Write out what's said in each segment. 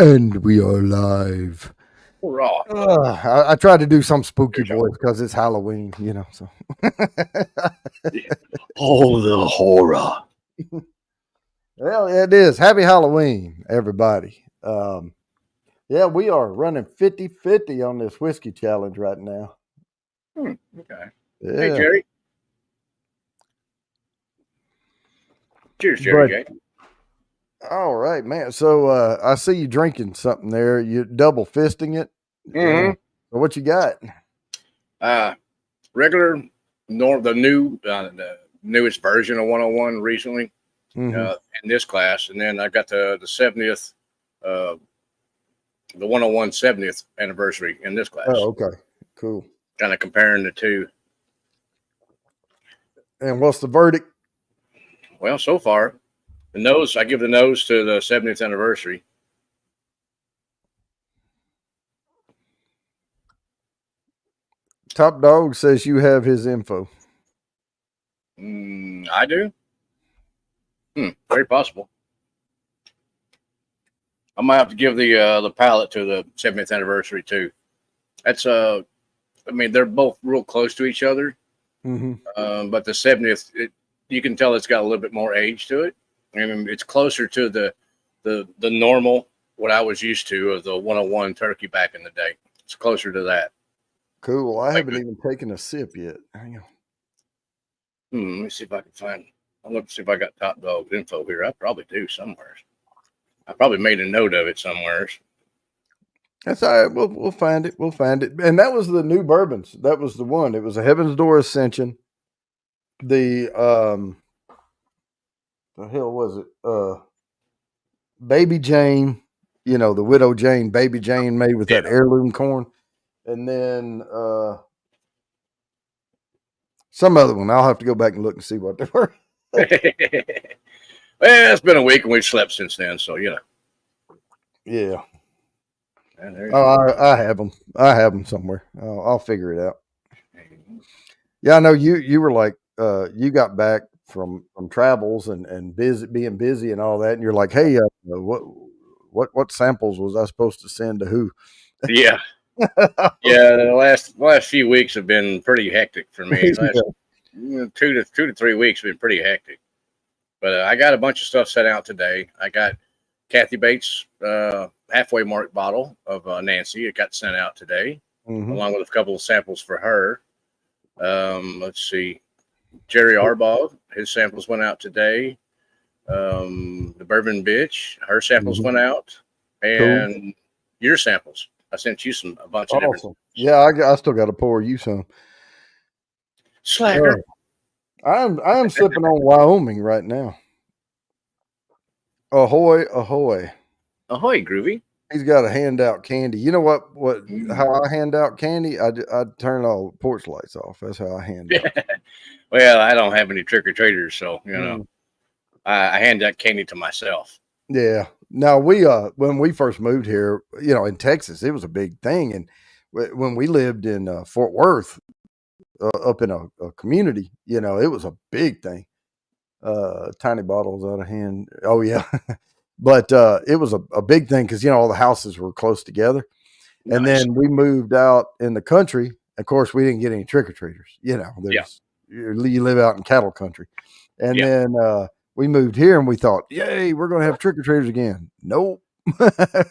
And we are live. Hurrah. I tried to do some spooky Good job. voice because it's Halloween, So, Oh, the horror. well, it is. Happy Halloween, everybody. Yeah, we are running 50-50 on this whiskey challenge right now. Okay. Hey, Yeah, Jerry. Cheers, Jerry but J. all right, man. So I see you drinking something there. You double fisting it. Mm-hmm. So what you got? Regular, the newest version of 101 recently Mm-hmm. in this class. And then I got the 70th, uh, the 101 70th anniversary in this class. Oh, okay, cool. Kind of comparing the two. And what's the verdict? Well, so far, I give the nose to the 70th anniversary. Top Dog says you have his info. I do. Very possible. I might have to give the palette to the 70th anniversary too. That's I mean they're both real close to each other, but the 70th, you can tell it's got a little bit more age to it. I mean it's closer to the normal what I was used to of the 101 turkey back in the day. It's closer to that. Cool. I haven't even taken a sip yet. Hang on. Let me see if I can find. I'll look to see if I got Top Dog's info here. I probably do somewhere. I probably made a note of it somewhere. That's all right. We'll find it. We'll find it. And that was the new bourbons. That was the one. It was a Heaven's Door Ascension. The hell was it? Baby Jane. You know, the Widow Jane, Baby Jane made with that heirloom corn. And then some other one. I'll have to go back and look and see what they were. Well, it's been a week and we've slept since then, so you know. Yeah. Oh, I have them. I have them somewhere. I'll figure it out. Yeah, I know you were like you got back from travels and being busy and all that, and you're like, hey, what samples was I supposed to send to who? Yeah, yeah. The last few weeks have been pretty hectic for me. Last 2 to 3 weeks have been pretty hectic. But I got a bunch of stuff set out today. I got Kathy Bates' halfway mark bottle of Nancy. It got sent out today, along with a couple of samples for her. Let's see. Jerry Arbaugh, his samples went out today. The Bourbon Bitch, her samples went out. And your samples. I sent you a bunch of different. Yeah, I still got to pour you some. Slacker. I'm sipping on Wyoming right now. Ahoy, ahoy. Ahoy, Groovy. He's got to hand out candy. You know what how I hand out candy? I turn all the porch lights off. That's how I hand out. Well, I don't have any trick-or-treaters, so, you know, I hand out candy to myself. Yeah. Now, when we first moved here, you know, in Texas, it was a big thing. And when we lived in Fort Worth, up in a community, you know, it was a big thing. Tiny bottles out of hand. Oh, yeah. But it was a big thing because, you know, all the houses were close together. Nice. And then we moved out in the country. Of course, we didn't get any trick-or-treaters. You know, you live out in cattle country. And then we moved here and we thought, yay, we're going to have trick-or-treaters again. Nope. But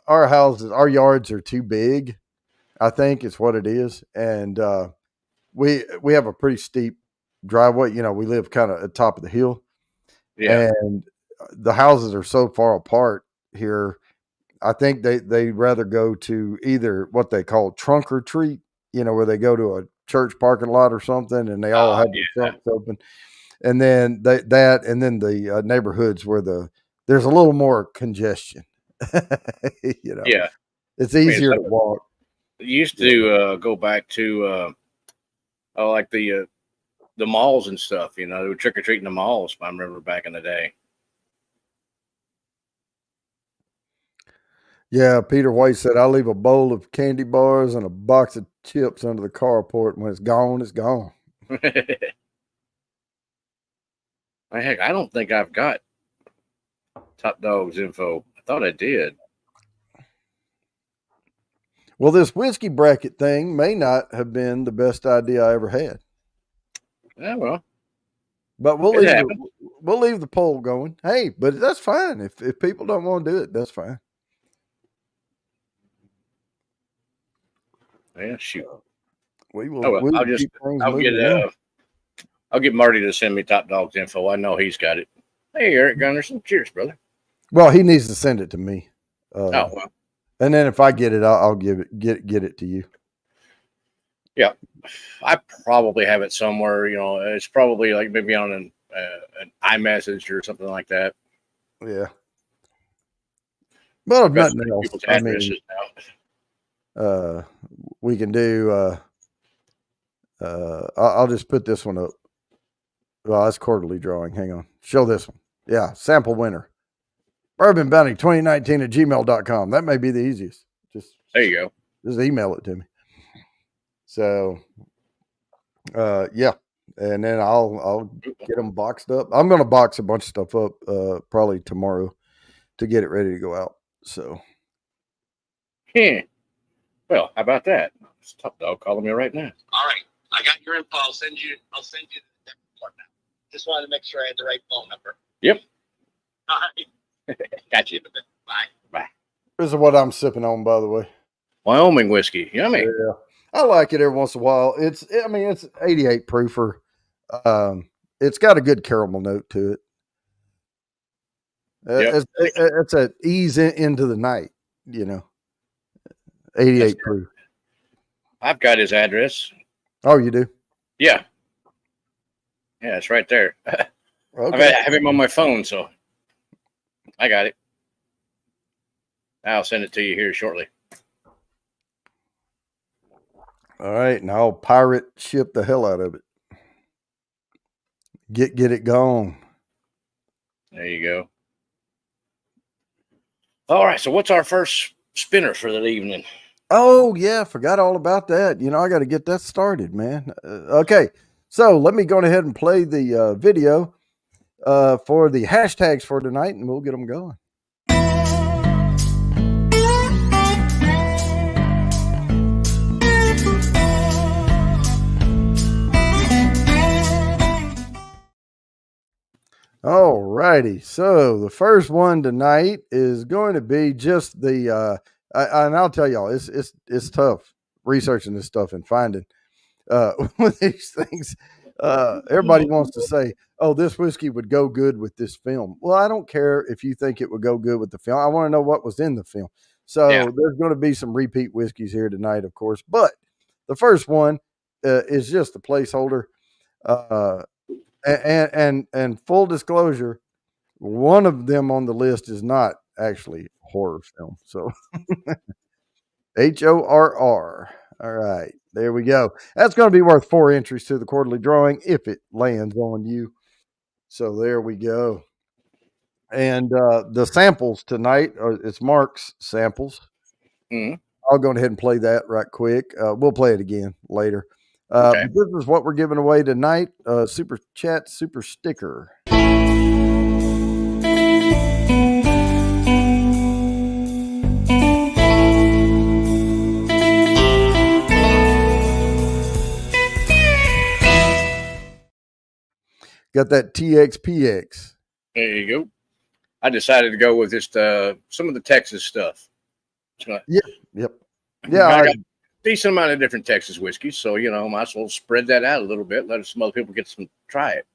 our yards are too big, I think is what it is. And we have a pretty steep driveway. You know, we live kind of at the top of the hill. Yeah. And the houses are so far apart here. I think they'd rather go to either what they call trunk or treat, you know, where they go to a church parking lot or something and they all have the trunks open. And then and then the neighborhoods where there's a little more congestion. You know, it's easier to walk. It used to go back to like the malls and stuff. You know, they were trick or treating the malls. I remember back in the day. Yeah, Peter White said, I leave a bowl of candy bars and a box of chips under the carport. When it's gone, it's gone. Heck, I don't think I've got Top Dogs info. I thought I did. Well, this whiskey bracket thing may not have been the best idea I ever had. Yeah, well, but we'll it leave the poll going. Hey, but that's fine. If people don't want to do it, that's fine. Yeah, shoot. We will. Oh, well, I'll get Marty to send me Top Dogs info. I know he's got it. Hey, Eric Gunderson. Cheers, brother. Well, he needs to send it to me. Well. And then if I get it, I'll get it to you. Yeah, I probably have it somewhere. You know, it's probably like maybe on an iMessage or something like that. Yeah. Well, if nothing else, I mean, we can do. I'll just put this one up. Well, that's quarterly drawing. Hang on. Show this one. Yeah, sample winner. Bourbon Bounty 2019 at gmail.com. That may be the easiest. There you go. Just email it to me. So, yeah. And then I'll get them boxed up. I'm going to box a bunch of stuff up probably tomorrow to get it ready to go out. So. Yeah. Well, how about that? It's Top Dog calling me right now. All right. I got your info. I'll send you the report now. Just wanted to make sure I had the right phone number. Yep. All right. Got you. Bye. This is what I'm sipping on, by the way. Wyoming whiskey. Yummy. Yeah. I like it every once in a while. It's 88 proofer. It's got a good caramel note to it. Yep. It's an ease into the night, you know. 88 proof. I've got his address. Oh, you do? Yeah. Yeah, it's right there. Okay. I have him on my phone, so I got it. I'll send it to you here shortly. All right, and I'll pirate ship the hell out of it. Get it gone. There you go. All right, so what's our first spinner for the evening? Oh, yeah, forgot all about that. You know, I got to get that started, man. Okay, so let me go ahead and play the video for the hashtags for tonight, and we'll get them going. All righty. So the first one tonight is going to be just the and I'll tell y'all, it's tough researching this stuff and finding with these things. Everybody wants to say, oh, this whiskey would go good with this film. Well, I don't care if you think it would go good with the film. I want to know what was in the film. So there's going to be some repeat whiskeys here tonight, of course. But the first one is just a placeholder. And full disclosure, one of them on the list is not actually horror film. So HORR. All right, there we go. That's going to be worth 4 entries to the quarterly drawing if it lands on you. So there we go. And the samples tonight, it's Mark's samples. Mm-hmm. I'll go ahead and play that right quick. We'll play it again later. Okay. This is what we're giving away tonight. Super chat, super sticker. Got that TXPX. There you go. I decided to go with just some of the Texas stuff. Yep. Yeah, I got a decent amount of different Texas whiskeys, so might as well spread that out a little bit. Let some other people try it.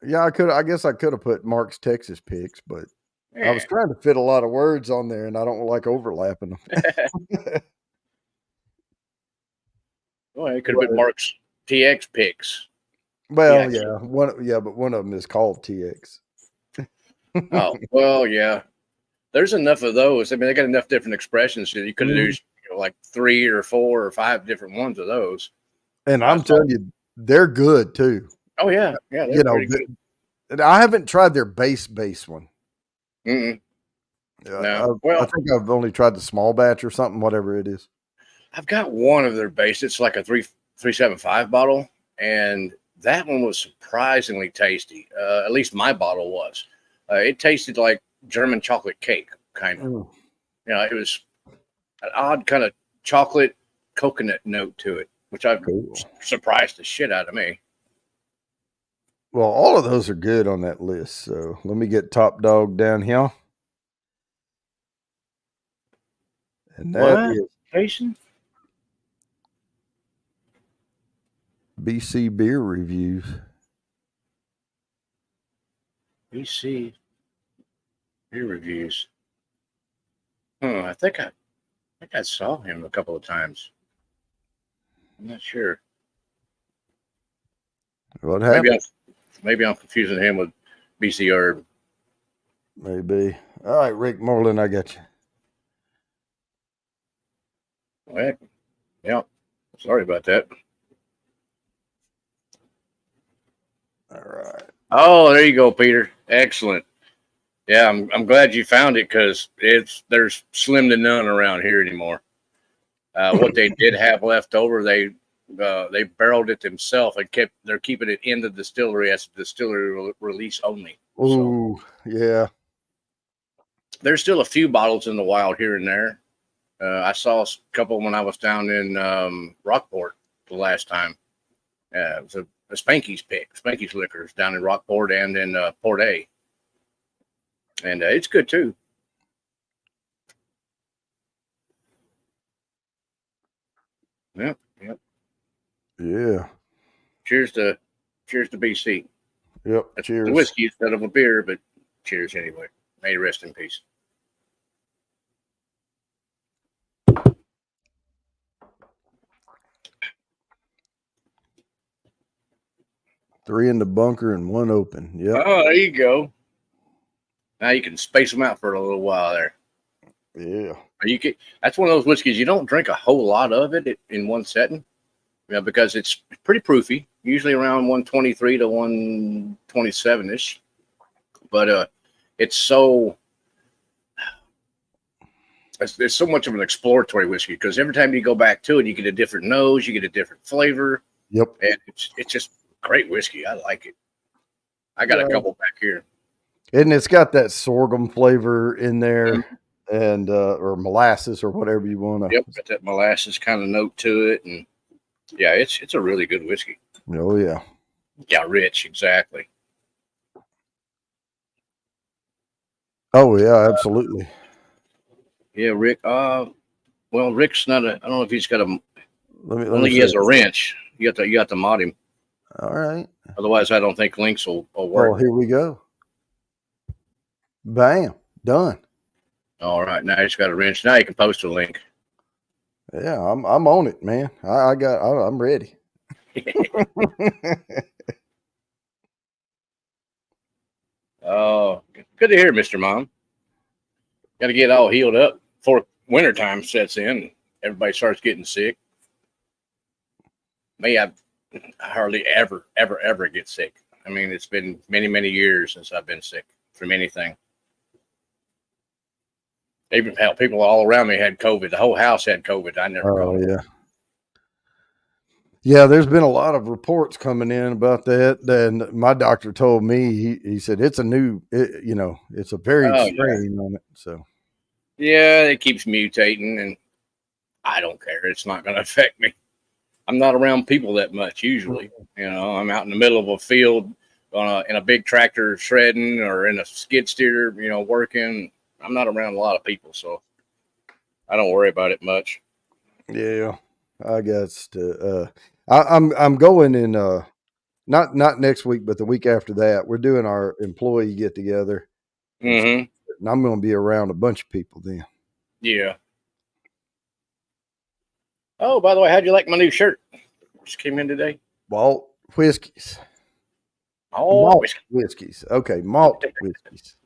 Yeah, I guess I could have put Mark's Texas picks, but I was trying to fit a lot of words on there, and I don't like overlapping them. Well, you could have put Mark's TX picks. Well, but one of them is called TX. Oh, well, yeah. There's enough of those. I mean, they got enough different expressions that you could have used like 3 or 4 or 5 different ones of those. And I'm telling you, they're good too. Oh yeah, yeah. Good. I haven't tried their base one. No. I think I've only tried the small batch or something, whatever it is. I've got one of their base. It's like a 375 bottle, and that one was surprisingly tasty. At least my bottle was. It tasted like German chocolate cake, kind of. Mm. You know, it was an odd kind of chocolate coconut note to it, which I've Cool. surprised the shit out of me. Well, all of those are good on that list. So let me get Top Dog down here. And that What? is Jason? BC Beer Reviews. BC beer reviews. I think I saw him a couple of times. I'm not sure. What happened? Maybe I'm confusing him with BC Herb. Maybe. All right, Rick Moreland, I got you. Well, yeah. Sorry about that. All right. Oh, there you go, Peter. Excellent. Yeah, I'm glad you found it because there's slim to none around here anymore. What they did have left over, they barreled it themselves and they're keeping it in the distillery as a distillery release only. Ooh, so, yeah. There's still a few bottles in the wild here and there. I saw a couple when I was down in Rockport the last time. It was a Spanky's pick, Spanky's Liquors down in Rockport and in Port A. And it's good too. Yep. Yeah. Cheers to BC. Yep. That's cheers. The whiskey instead of a beer, but cheers anyway. May you rest in peace. Three in the bunker and one open. Yep. Oh, there you go. Now you can space them out for a little while there. Yeah. That's one of those whiskeys you don't drink a whole lot of it in one setting, because it's pretty proofy, usually around 123 to 127 ish. But it's so so much of an exploratory whiskey because every time you go back to it, you get a different nose, you get a different flavor. Yep. And it's just great whiskey. I like it. I got a couple back here. And it's got that sorghum flavor in there, and or molasses or whatever you want to. Yep, got that molasses kind of note to it, and yeah, it's a really good whiskey. Oh yeah. Yeah, rich, exactly. Oh yeah, absolutely. Yeah, Rick. Well, Rick's not a. I don't know if he's got a. Let I think he has a wrench. You got to mod him. All right. Otherwise, I don't think links will work. Oh, here we go. Bam, done. All right, now he's got a wrench. Now you can post a link. Yeah, I'm on it, man. I'm ready. Oh, good to hear, Mr. Mom. Got to get all healed up before wintertime sets in. Everybody starts getting sick. Me, I hardly ever get sick. I mean, it's been many years since I've been sick from anything. Even hell, people all around me had COVID. The whole house had COVID. I never got it. Yeah. Yeah, there's been a lot of reports coming in about that. And my doctor told me, he said, it's a new, it's a variant strain on it. So, yeah, it keeps mutating and I don't care. It's not going to affect me. I'm not around people that much usually. I'm out in the middle of a field in a big tractor shredding or in a skid steer, working. I'm not around a lot of people, so I don't worry about it much. Yeah, I guess I'm going in not next week, but the week after that. We're doing our employee get together, and I'm going to be around a bunch of people then. Yeah. Oh, by the way, how'd you like my new shirt? Just came in today. Malt whiskeys. Oh, malt whiskeys. Okay, malt whiskeys.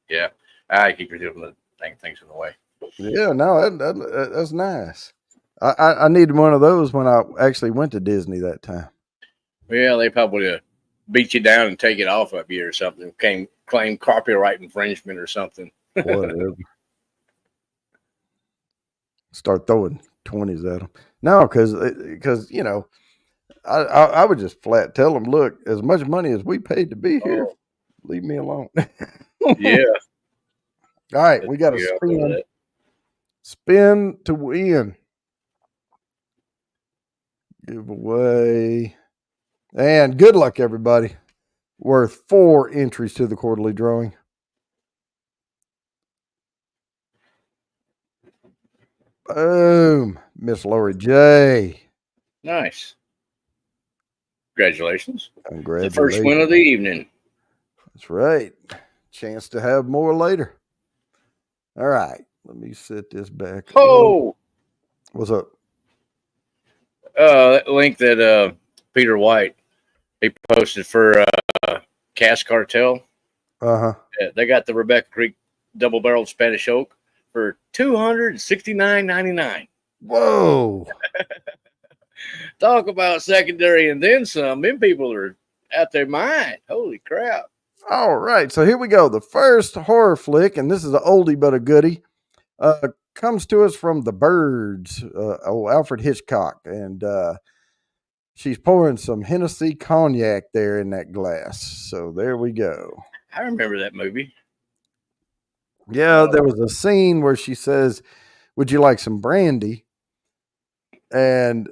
Yeah, I keep doing the things in the way. Yeah, no, that's nice. I needed one of those when I actually went to Disney that time. Well, they probably beat you down and take it off of you or something. Claim copyright infringement or something. Whatever. Start throwing 20s at them. No, because I would just flat tell them, look, as much money as we paid to be here, leave me alone. Yeah. All right, we got a spin to win. Giveaway. And good luck, everybody. Worth 4 entries to the quarterly drawing. Boom. Miss Lori J. Nice. Congratulations. Congratulations. The first win of the evening. That's right. Chance to have more later. All right. Let me set this back. Oh. What's up? That link that Peter White he posted for Cask Cartel. Uh-huh. Yeah, they got the Rebecca Creek double-barreled Spanish oak for $269.99. Whoa. Talk about secondary and then some. Them people are out their mind. Holy crap. All right. So here we go. The first horror flick, and this is an oldie but a goodie, comes to us from The Birds, Alfred Hitchcock. And she's pouring some Hennessy cognac there in that glass. So there we go. I remember that movie. Yeah, there was a scene where she says, "Would you like some brandy?" And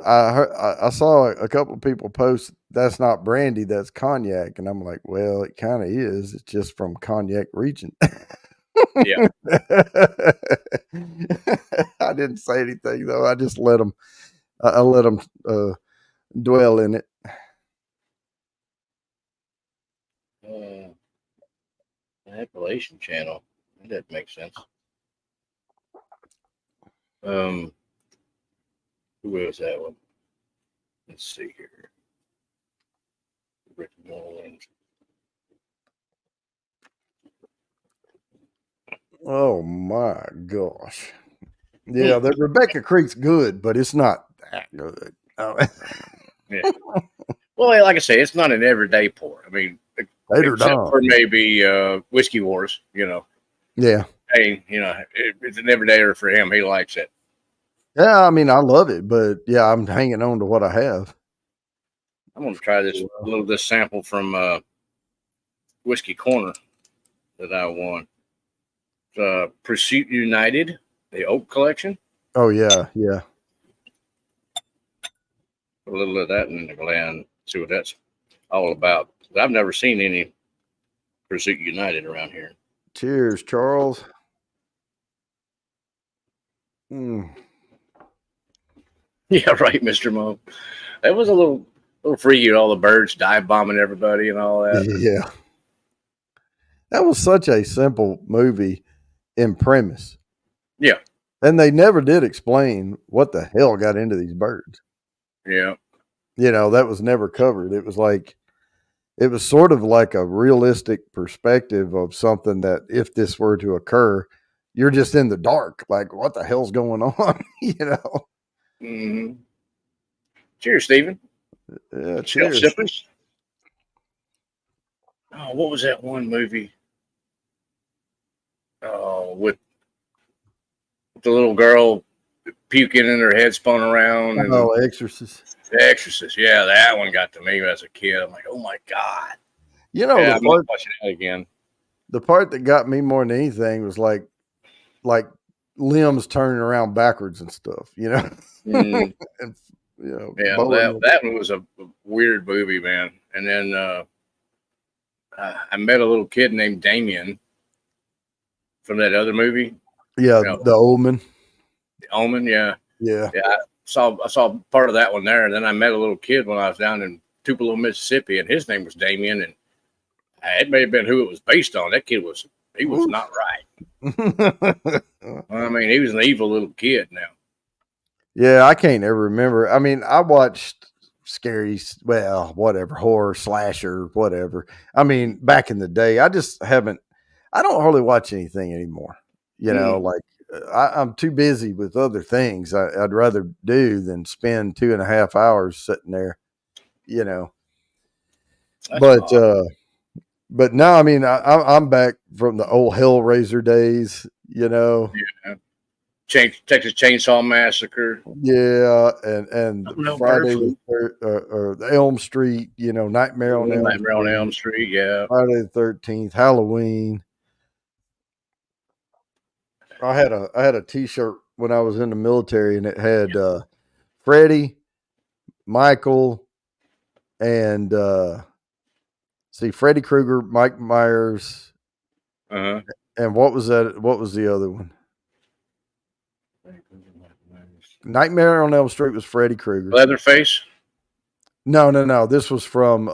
I saw a couple of people post, "That's not brandy, that's cognac." And I'm like, well, it kind of is. It's just from Cognac region. Yeah. I didn't say anything though. I just let them. I let them dwell in it. Appalachian Channel. That doesn't make sense. Who was that one? Let's see here. Rick Mullins. Oh my gosh. Yeah, the Rebecca Creek's good, but it's not that good. Yeah. Well, like I say, it's not an everyday pour. I mean, except for maybe Whiskey Wars, you know. Yeah. Hey, you know, it's an everydayer for him. He likes it. Yeah, I mean, I love it, but yeah, I'm hanging on to what I have. I'm going to try this sample from Whiskey Corner that I won. Pursuit United, the Oak Collection. Oh, yeah, yeah. A little of that in the gland, see what that's all about. I've never seen any Pursuit United around here. Cheers, Charles. Mm. Yeah, right, Mr. Mo. That was a little freaky, all the birds dive bombing everybody and all that. Yeah. That was such a simple movie in premise. Yeah. And they never did explain what the hell got into these birds. Yeah. You know, that was never covered. It was sort of like a realistic perspective of something that if this were to occur, you're just in the dark. Like, what the hell's going on? You know? Mm-hmm. Cheers, Stephen. Yeah, cheers. Sippers. Oh, what was that one movie? Oh, with the little girl puking and her head spun around. And Exorcist. The Exorcist. Yeah, that one got to me as a kid. I'm like, oh my God. You know, I'm watching that again. The part that got me more than anything was like limbs turning around backwards and stuff, you know? Mm. And, you know, yeah, that one was a weird movie, man. And then I met a little kid named Damien from that other movie. Yeah, The Omen. The Omen, yeah. Yeah. Yeah, I saw part of that one there. And then I met a little kid when I was down in Tupelo, Mississippi, and his name was Damien. And it may have been who it was based on. That kid was not right. I mean, he was an evil little kid now. Yeah, I can't ever remember. I mean, I watched horror, slasher, whatever. I mean, back in the day, I don't hardly watch anything anymore. You know, like I'm too busy with other things I'd rather do than spend 2.5 hours sitting there, you know. That's but now, I mean, I'm back from the old Hellraiser days, you know. Yeah. Texas Chainsaw Massacre. Yeah, and Friday or the Elm Street, you know, Nightmare on Elm Street, yeah. Friday the 13th, Halloween. I had a T-shirt when I was in the military, and it had Freddie, Michael, and Freddy Krueger, Mike Myers, Uh and what was that? What was the other one? Nightmare on Elm Street was Freddy Krueger. Leatherface. No. This was from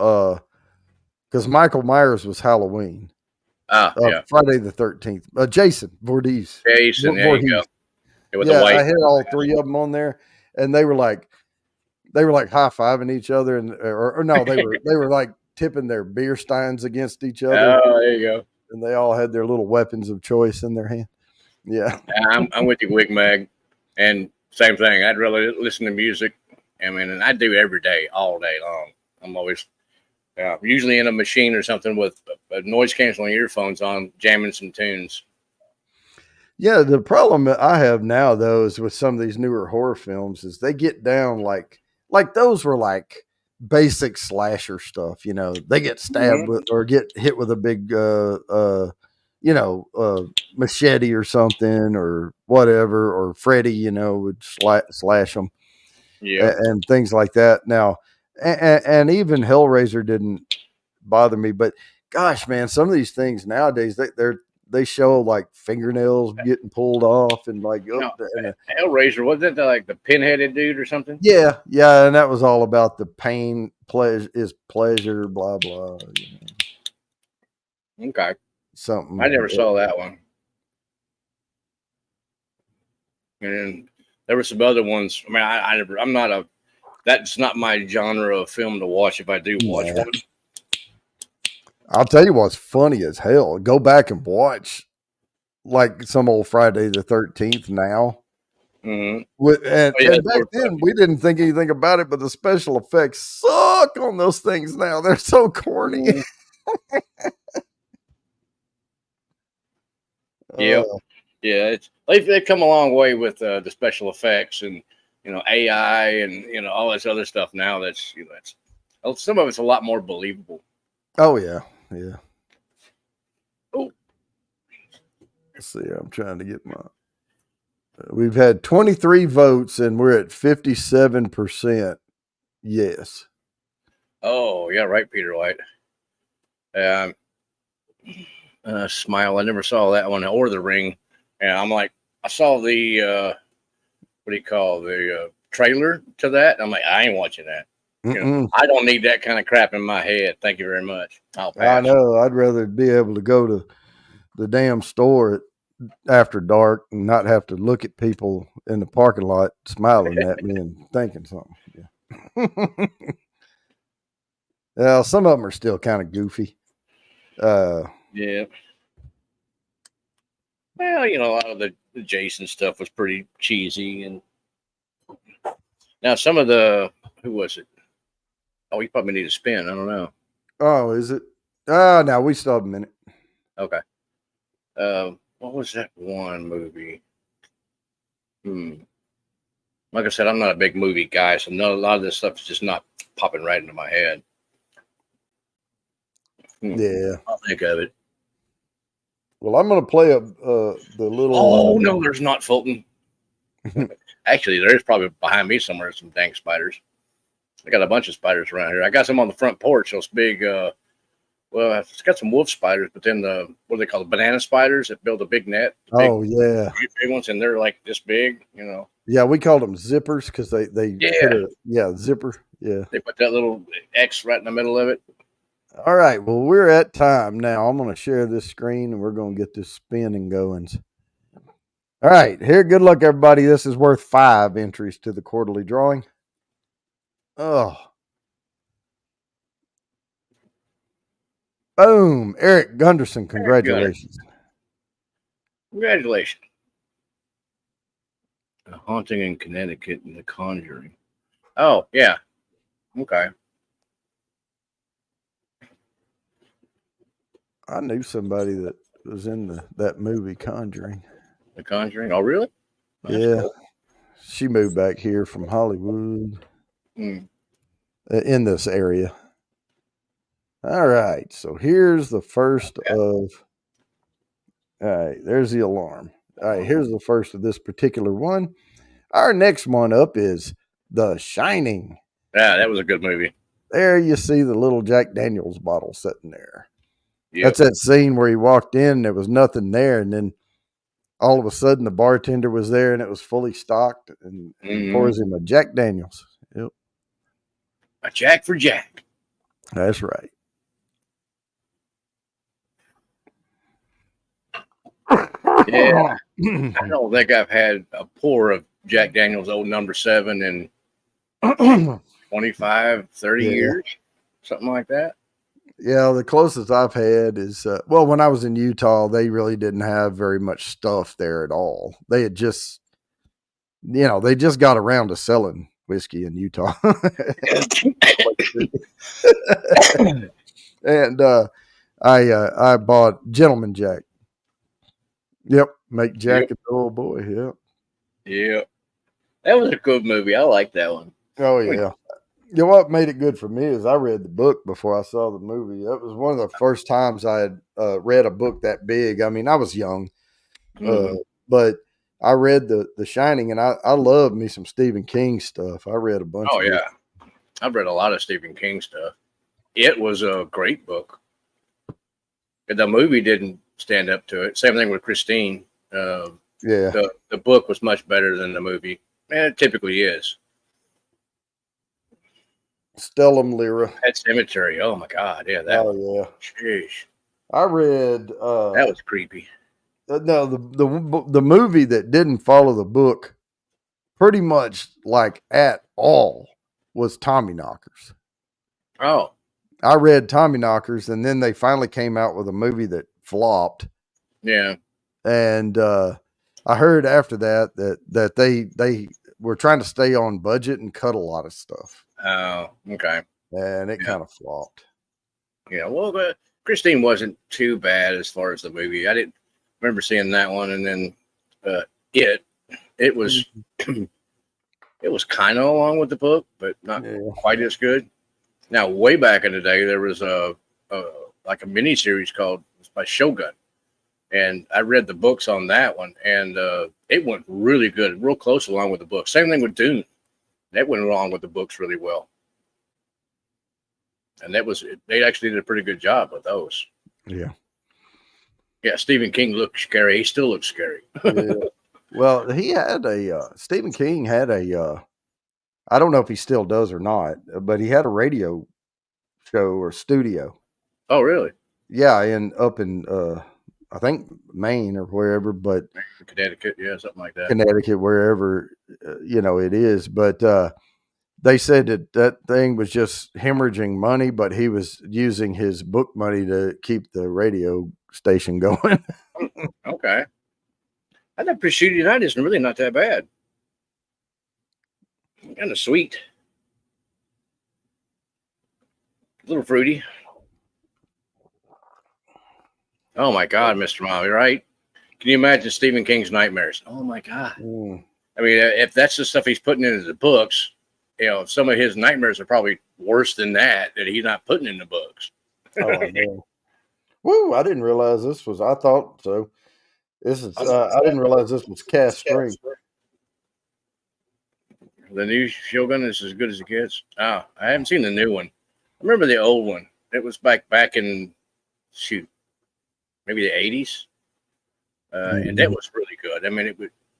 because Michael Myers was Halloween. Yeah. Friday the 13th. Jason Voorhees. Jason, there you go. With Yeah, the white. I had all three of them on there, and they were like high fiving each other, and or no, they were like tipping their beer steins against each other. Oh, there you go. And they all had their little weapons of choice in their hand. Yeah, I'm with you, Wigmag, and same thing. I'd rather listen to music. I mean, and I do every day, all day long. I'm always usually in a machine or something with noise canceling earphones on, jamming some tunes. yeah. The problem that I have now, though, is with some of these newer horror films, is they get down like those were like basic slasher stuff. You know, they get stabbed with or get hit with a big machete or something or whatever, or Freddy, would slash them, and things like that. Now, and even Hellraiser didn't bother me, but gosh, man, some of these things nowadays they show like fingernails getting pulled off and like Hellraiser, wasn't that like the pinheaded dude or something? Yeah, and that was all about the pain, pleasure is pleasure, blah blah. Okay. Something. I never saw that one. And there were some other ones. I mean, that's not my genre of film to watch if I do watch one. I'll tell you what's funny as hell. Go back and watch like some old Friday the 13th now. Mm-hmm. And back then we didn't think anything about it, but the special effects suck on those things now. They're so corny. Mm-hmm. Yeah, they've come a long way with the special effects and AI and all this other stuff now. That's some of it's a lot more believable. Oh yeah. Oh, let's see. I'm trying to get my. We've had 23 votes and we're at 57%. Yes. Oh yeah, right, Peter White. Smile. I never saw that one or The Ring. And I'm like, I saw the the trailer to that. I'm like, I ain't watching that. I don't need that kind of crap in my head. Thank you very much. I know. I'd rather be able to go to the damn store after dark and not have to look at people in the parking lot smiling at me and thinking something. Yeah. Some of them are still kind of goofy. Yeah. Well, a lot of the Jason stuff was pretty cheesy, and now some of who was it? Oh, we probably need a spin. I don't know. Oh, is it? No, we still have a minute. Okay. What was that one movie? Like I said, I'm not a big movie guy, so a lot of this stuff is just not popping right into my head. Yeah, I'll think of it. Well, I'm going to play the little. Oh no, there's not, Fulton. Actually, there's probably behind me somewhere some dang spiders. I got a bunch of spiders around here. I got some on the front porch. Those big. Well, it's got some wolf spiders, but then what do they call the banana spiders that build a big net? Yeah, big ones, and they're like this big. Yeah, we called them zippers because they put zipper. Yeah, they put that little X right in the middle of it. All right. Well, we're at time now. I'm going to share this screen and we're going to get this spinning going. All right. Here, good luck, everybody. This is worth 5 entries to the quarterly drawing. Oh. Boom. Eric Gunderson. Congratulations. Congratulations. A Haunting in Connecticut and The Conjuring. Oh, yeah. Okay. I knew somebody that was in that movie Conjuring. The Conjuring? Oh, really? That's cool. She moved back here from Hollywood in this area. All right. So here's the first of. All right. There's the alarm. All right, here's the first of this particular one. Our next one up is The Shining. Yeah, that was a good movie. There you see the little Jack Daniels bottle sitting there. Yep. That's that scene where he walked in and there was nothing there, and then all of a sudden the bartender was there and it was fully stocked, and pours him a Jack Daniels. Yep. A Jack for Jack. That's right. Yeah. I don't think I've had a pour of Jack Daniels Old Number 7 in 25, 30 years, something like that. Yeah, the closest I've had is, well, when I was in Utah, they really didn't have very much stuff there at all. They had just, they just got around to selling whiskey in Utah. And I bought Gentleman Jack. Yep, make Jack a old boy. Yep. Yep. That was a good movie. I like that one. Oh yeah. You know what made it good for me is I read the book before I saw the movie. That was one of the first times I had read a book that big. I mean, I was young, but I read the Shining, and I love me some Stephen King stuff. I read a bunch. Oh yeah, I've read a lot of Stephen King stuff. It was a great book. The movie didn't stand up to it. Same thing with Christine. The book was much better than the movie, and it typically is. Stellum Lyra. Pet Cemetery. Oh my God, yeah. Sheesh. I read. That was creepy. No, the movie that didn't follow the book, pretty much like at all, was Tommyknockers. Oh. I read Tommyknockers, and then they finally came out with a movie that flopped. Yeah. And I heard after that they were trying to stay on budget and cut a lot of stuff. Oh, okay. And it kind of flopped. Yeah, well, Christine wasn't too bad as far as the movie. I didn't remember seeing that one, and then it was it was kind of along with the book, but not quite as good. Now, way back in the day, there was a mini series called by Shogun, and I read the books on that one, and it went really good, real close along with the book. Same thing with Dune. That went along with the books really well. And they actually did a pretty good job with those. Yeah. Yeah, Stephen King looked scary. He still looks scary. Yeah. Well, he had Stephen King had I don't know if he still does or not, but he had a radio show or studio. Oh, really? Yeah, up in I think Maine or wherever, but Connecticut, yeah, something like that. Connecticut, wherever it is. But they said that thing was just hemorrhaging money, but he was using his book money to keep the radio station going. Okay. I thought Pursuit United is really not that bad. Kind of sweet. A little fruity. Oh my God, Mr. Molly, right? Can you imagine Stephen King's nightmares? Oh my God. I mean, if that's the stuff he's putting into the books, some of his nightmares are probably worse than that he's not putting in the books. Oh, man. Woo, I didn't realize this was, I thought so. This is, I didn't realize this was cast strength. The new Shogun is as good as it gets. Oh, I haven't seen the new one. I remember the old one. It was back in, maybe the 80s. And that was really good. I mean,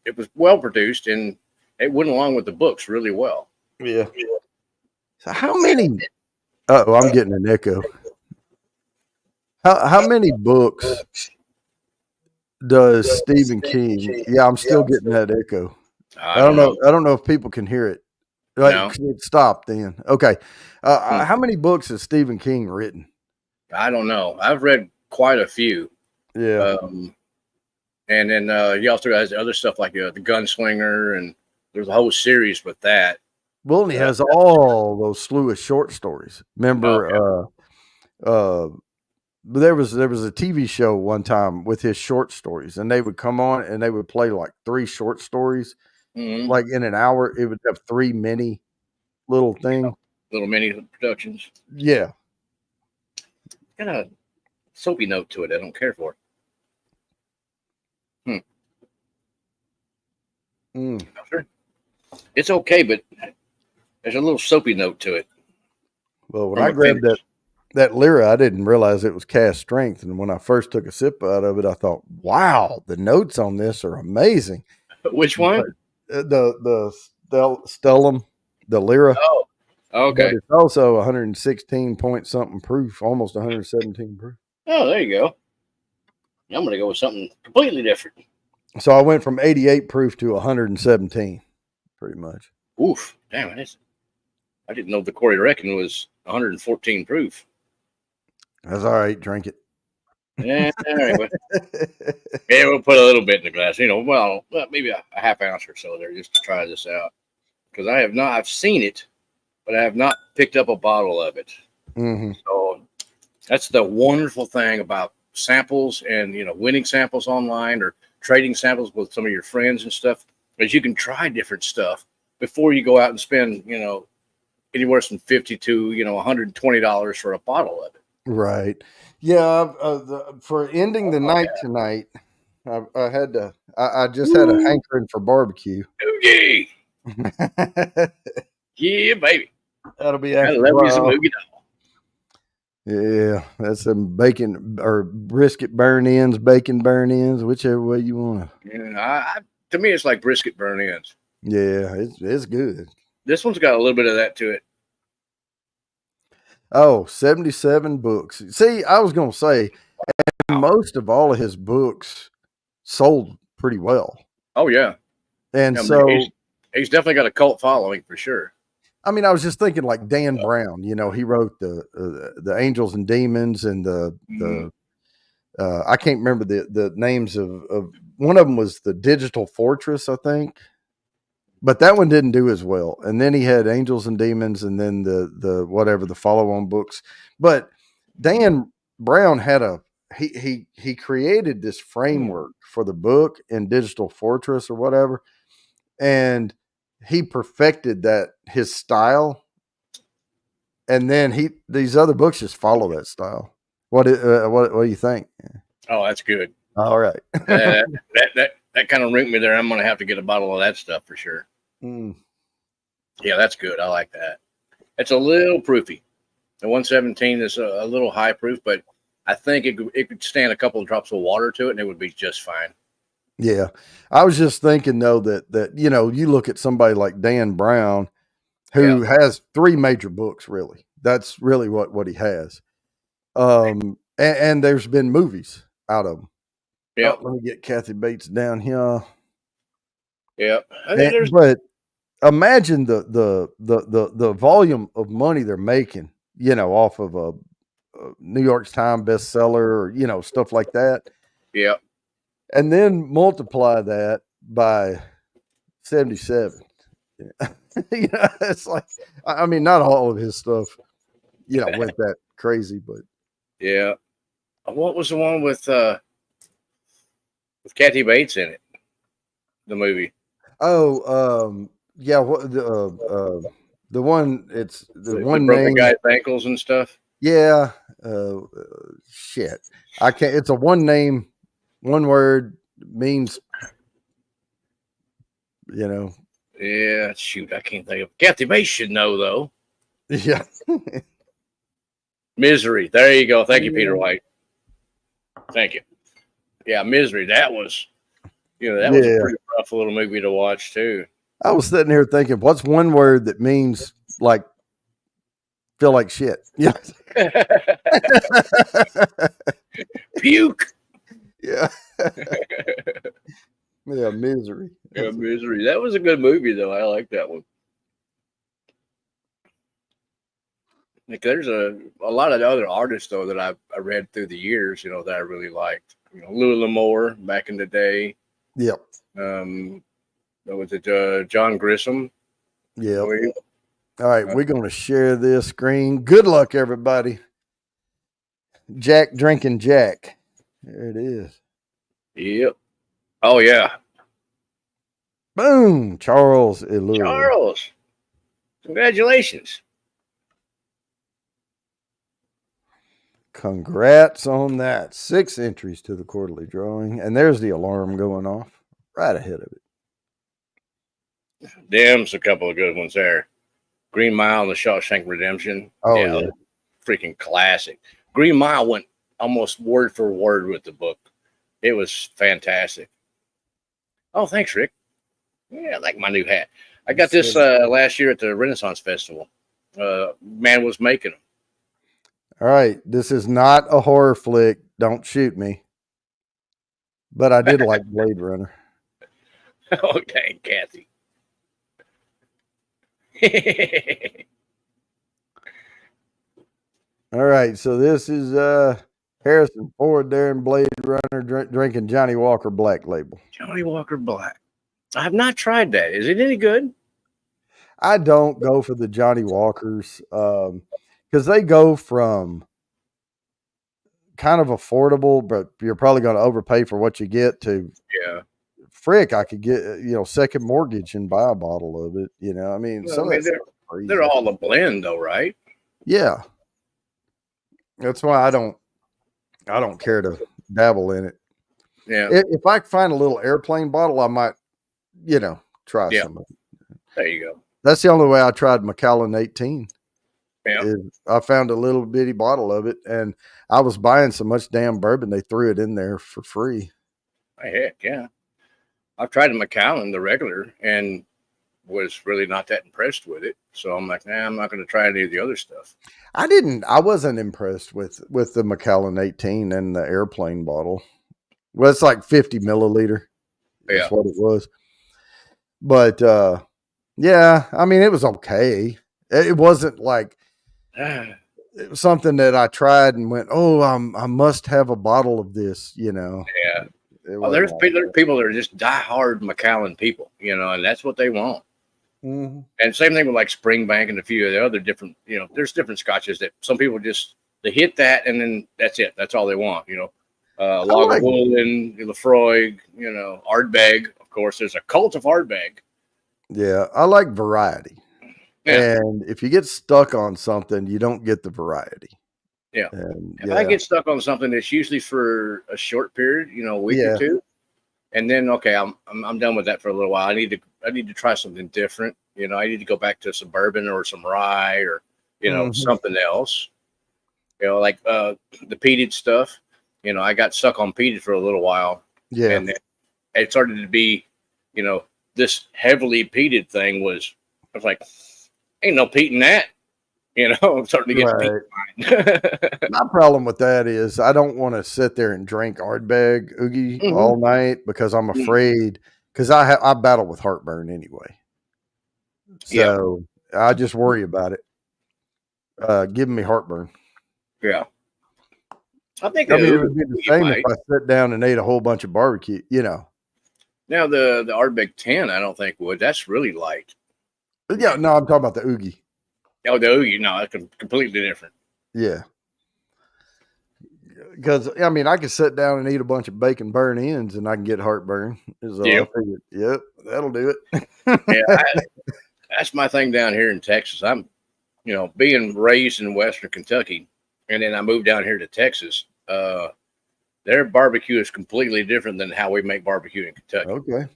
it was well produced, and it went along with the books really well. Yeah. So how many? Oh, I'm getting an echo. How many books does Stephen King? Yeah, I'm still getting that echo. I don't know. I don't know if people can hear it. Like, no. Stop then. Okay. How many books has Stephen King written? I don't know. I've read quite a few. Yeah. And then he also has other stuff like the Gunslinger, and there's a whole series with that. Well, and he has all those slew of short stories. Remember, there was a TV show one time with his short stories, and they would come on and they would play like 3 short stories. Mm-hmm. Like in an hour, it would have 3 mini little things. Little mini productions. Yeah. Got a soapy note to it I don't care for. Mm. Sure. It's okay, but there's a little soapy note to it. Well, when From I a grabbed finish. that Lyra, I didn't realize it was cast strength. And when I first took a sip out of it, I thought, wow, the notes on this are amazing. Which one? The Stellum, the Lyra. Oh, okay. But it's also 116 point something proof, almost 117 proof. Oh, there you go. I'm going to go with something completely different. So I went from 88 proof to 117, pretty much. Oof. Damn, I didn't know the Corey Reckon was 114 proof. That's all right. Drink it. Yeah, anyway. Yeah, we'll put a little bit in the glass. Well, maybe a half ounce or so there just to try this out. Because I've seen it, but I have not picked up a bottle of it. Mm-hmm. So that's the wonderful thing about samples and, winning samples online or trading samples with some of your friends and stuff, is you can try different stuff before you go out and spend, anywhere from $50 to, $120 for a bottle of it. Right. Yeah. For ending the night tonight, I just had a hankering for barbecue. Oogie. Yeah, baby. That'll be I after love a me some while. Oogie dog. Yeah, that's some bacon or brisket burn ends, bacon burn ends, whichever way you want to. Yeah, to me, it's like brisket burn ends. Yeah, it's good. This one's got a little bit of that to it. Oh, 77 books. See, I was going to say, most of all of his books sold pretty well. Oh, yeah. And Yeah, so he's definitely got a cult following for sure. I mean, I was just thinking like Dan Brown, he wrote the Angels and Demons and I can't remember the names of one of them was the Digital Fortress, I think. But that one didn't do as well. And then he had Angels and Demons and then the whatever the follow-on books. But Dan Brown had he created this framework for the book in Digital Fortress or whatever. And he perfected his style. And then these other books just follow that style. What do you think? Oh, that's good. All right. that kind of rinked me there. I'm going to have to get a bottle of that stuff for sure. Mm. Yeah, that's good. I like that. It's a little proofy. The 117 is a little high proof, but I think it could stand a couple of drops of water to it, and it would be just fine. Yeah, I was just thinking though that you look at somebody like Dan Brown, who has 3 major books. Really, that's really what he has. And there's been movies out of them. Yeah. Let me get Kathy Bates down here. Yeah, but imagine the volume of money they're making, off of a New York Times bestseller or, stuff like that. Yeah. And then multiply that by 77. It's like, I mean, not all of his stuff, went that crazy, but. Yeah. What was the one with Kathy Bates in it? The movie. Oh, yeah. What the one? It's the one broke name. The guy's ankles and stuff. Yeah. Shit. I can't. It's a one name, one word means. Yeah. Shoot, I can't think of. Kathy Bates should know though. Yeah. Misery. There you go. Thank you, Peter White. Thank you. Yeah, Misery. That was. That was a pretty rough little movie to watch too. I was sitting here thinking, what's one word that means like feel like shit? Yeah. Puke. Yeah. Yeah, Misery. Yeah, Misery. That was a good movie though. I like that one. Like there's a lot of other artists though that I read through the years, that I really liked. Louis L'Amour back in the day. Yep. Was it John Grisham? Yeah. All right, we're going to share this screen. Good luck, everybody. Jack drinking Jack. There it is. Yep. Oh yeah. Boom, Charles Ellul. Charles, congratulations. Congrats on that. 6 entries to the quarterly drawing. And there's the alarm going off right ahead of it. Them's a couple of good ones there. Green Mile and the Shawshank Redemption. Oh, yeah. Freaking classic. Green Mile went almost word for word with the book. It was fantastic. Oh, thanks, Rick. Yeah, I like my new hat. I got this last year at the Renaissance Festival. Man was making them. All right. This is not a horror flick. Don't shoot me. But I did like Blade Runner. Oh, dang, Kathy. All right. So this is Harrison Ford there in Blade Runner drinking Johnny Walker Black Label. Johnny Walker Black. I have not tried that. Is it any good? I don't go for the Johnny Walkers because they go from kind of affordable, but you're probably going to overpay for what you get to frick. I could get, second mortgage and buy a bottle of it. I mean, they're all a blend though, right? Yeah. That's why I don't care to dabble in it. Yeah. If I find a little airplane bottle, I might, try some of it. There you go. That's the only way I tried Macallan 18. Yeah. I found a little bitty bottle of it, and I was buying so much damn bourbon, they threw it in there for free. Heck, yeah. I've tried a Macallan, the regular, and was really not that impressed with it. So I'm like, I'm not going to try any of the other stuff. I wasn't impressed with the Macallan 18 and the airplane bottle. Well, it's like 50 milliliter. That's what it was. But, yeah, I mean, it was okay. It wasn't like it was something that I tried and went, oh, I must have a bottle of this, Yeah. Well, there's people that are just diehard Macallan people, and that's what they want. Mm-hmm. And same thing with like Springbank and a few of the other different, there's different scotches that some people they hit that and then that's it. That's all they want, Lagavulin, Lefroy, Ardbeg. Of course, there's a cult of Ardbeg. Yeah, I like variety. Yeah. And if you get stuck on something, you don't get the variety. Yeah. And, if I get stuck on something, it's usually for a short period, a week or two. And then, okay, I'm done with that for a little while. I need to try something different. I need to go back to some bourbon or some rye or, something else. Like the peated stuff. I got stuck on peated for a little while. Yeah. And it started to be, this heavily peated thing I was like, ain't no peat in that. I'm starting to get peat. My problem with that is I don't want to sit there and drink Ardbeg Oogie all night because I'm afraid because I battle with heartburn anyway. So I just worry about it. Giving me heartburn. Yeah. I think it would be the same if I sat down and ate a whole bunch of barbecue, Now the Ardbeg 10, I don't think would. That's really light. Yeah, no, I'm talking about the Oogie. Oh, the Oogie, no, that's completely different. Yeah. Because, I mean, I could sit down and eat a bunch of bacon burn ends and I can get heartburn. So I figured, that'll do it. That's my thing down here in Texas. I'm, being raised in Western Kentucky, and then I moved down here to Texas. Their barbecue is completely different than how we make barbecue in Kentucky. Okay.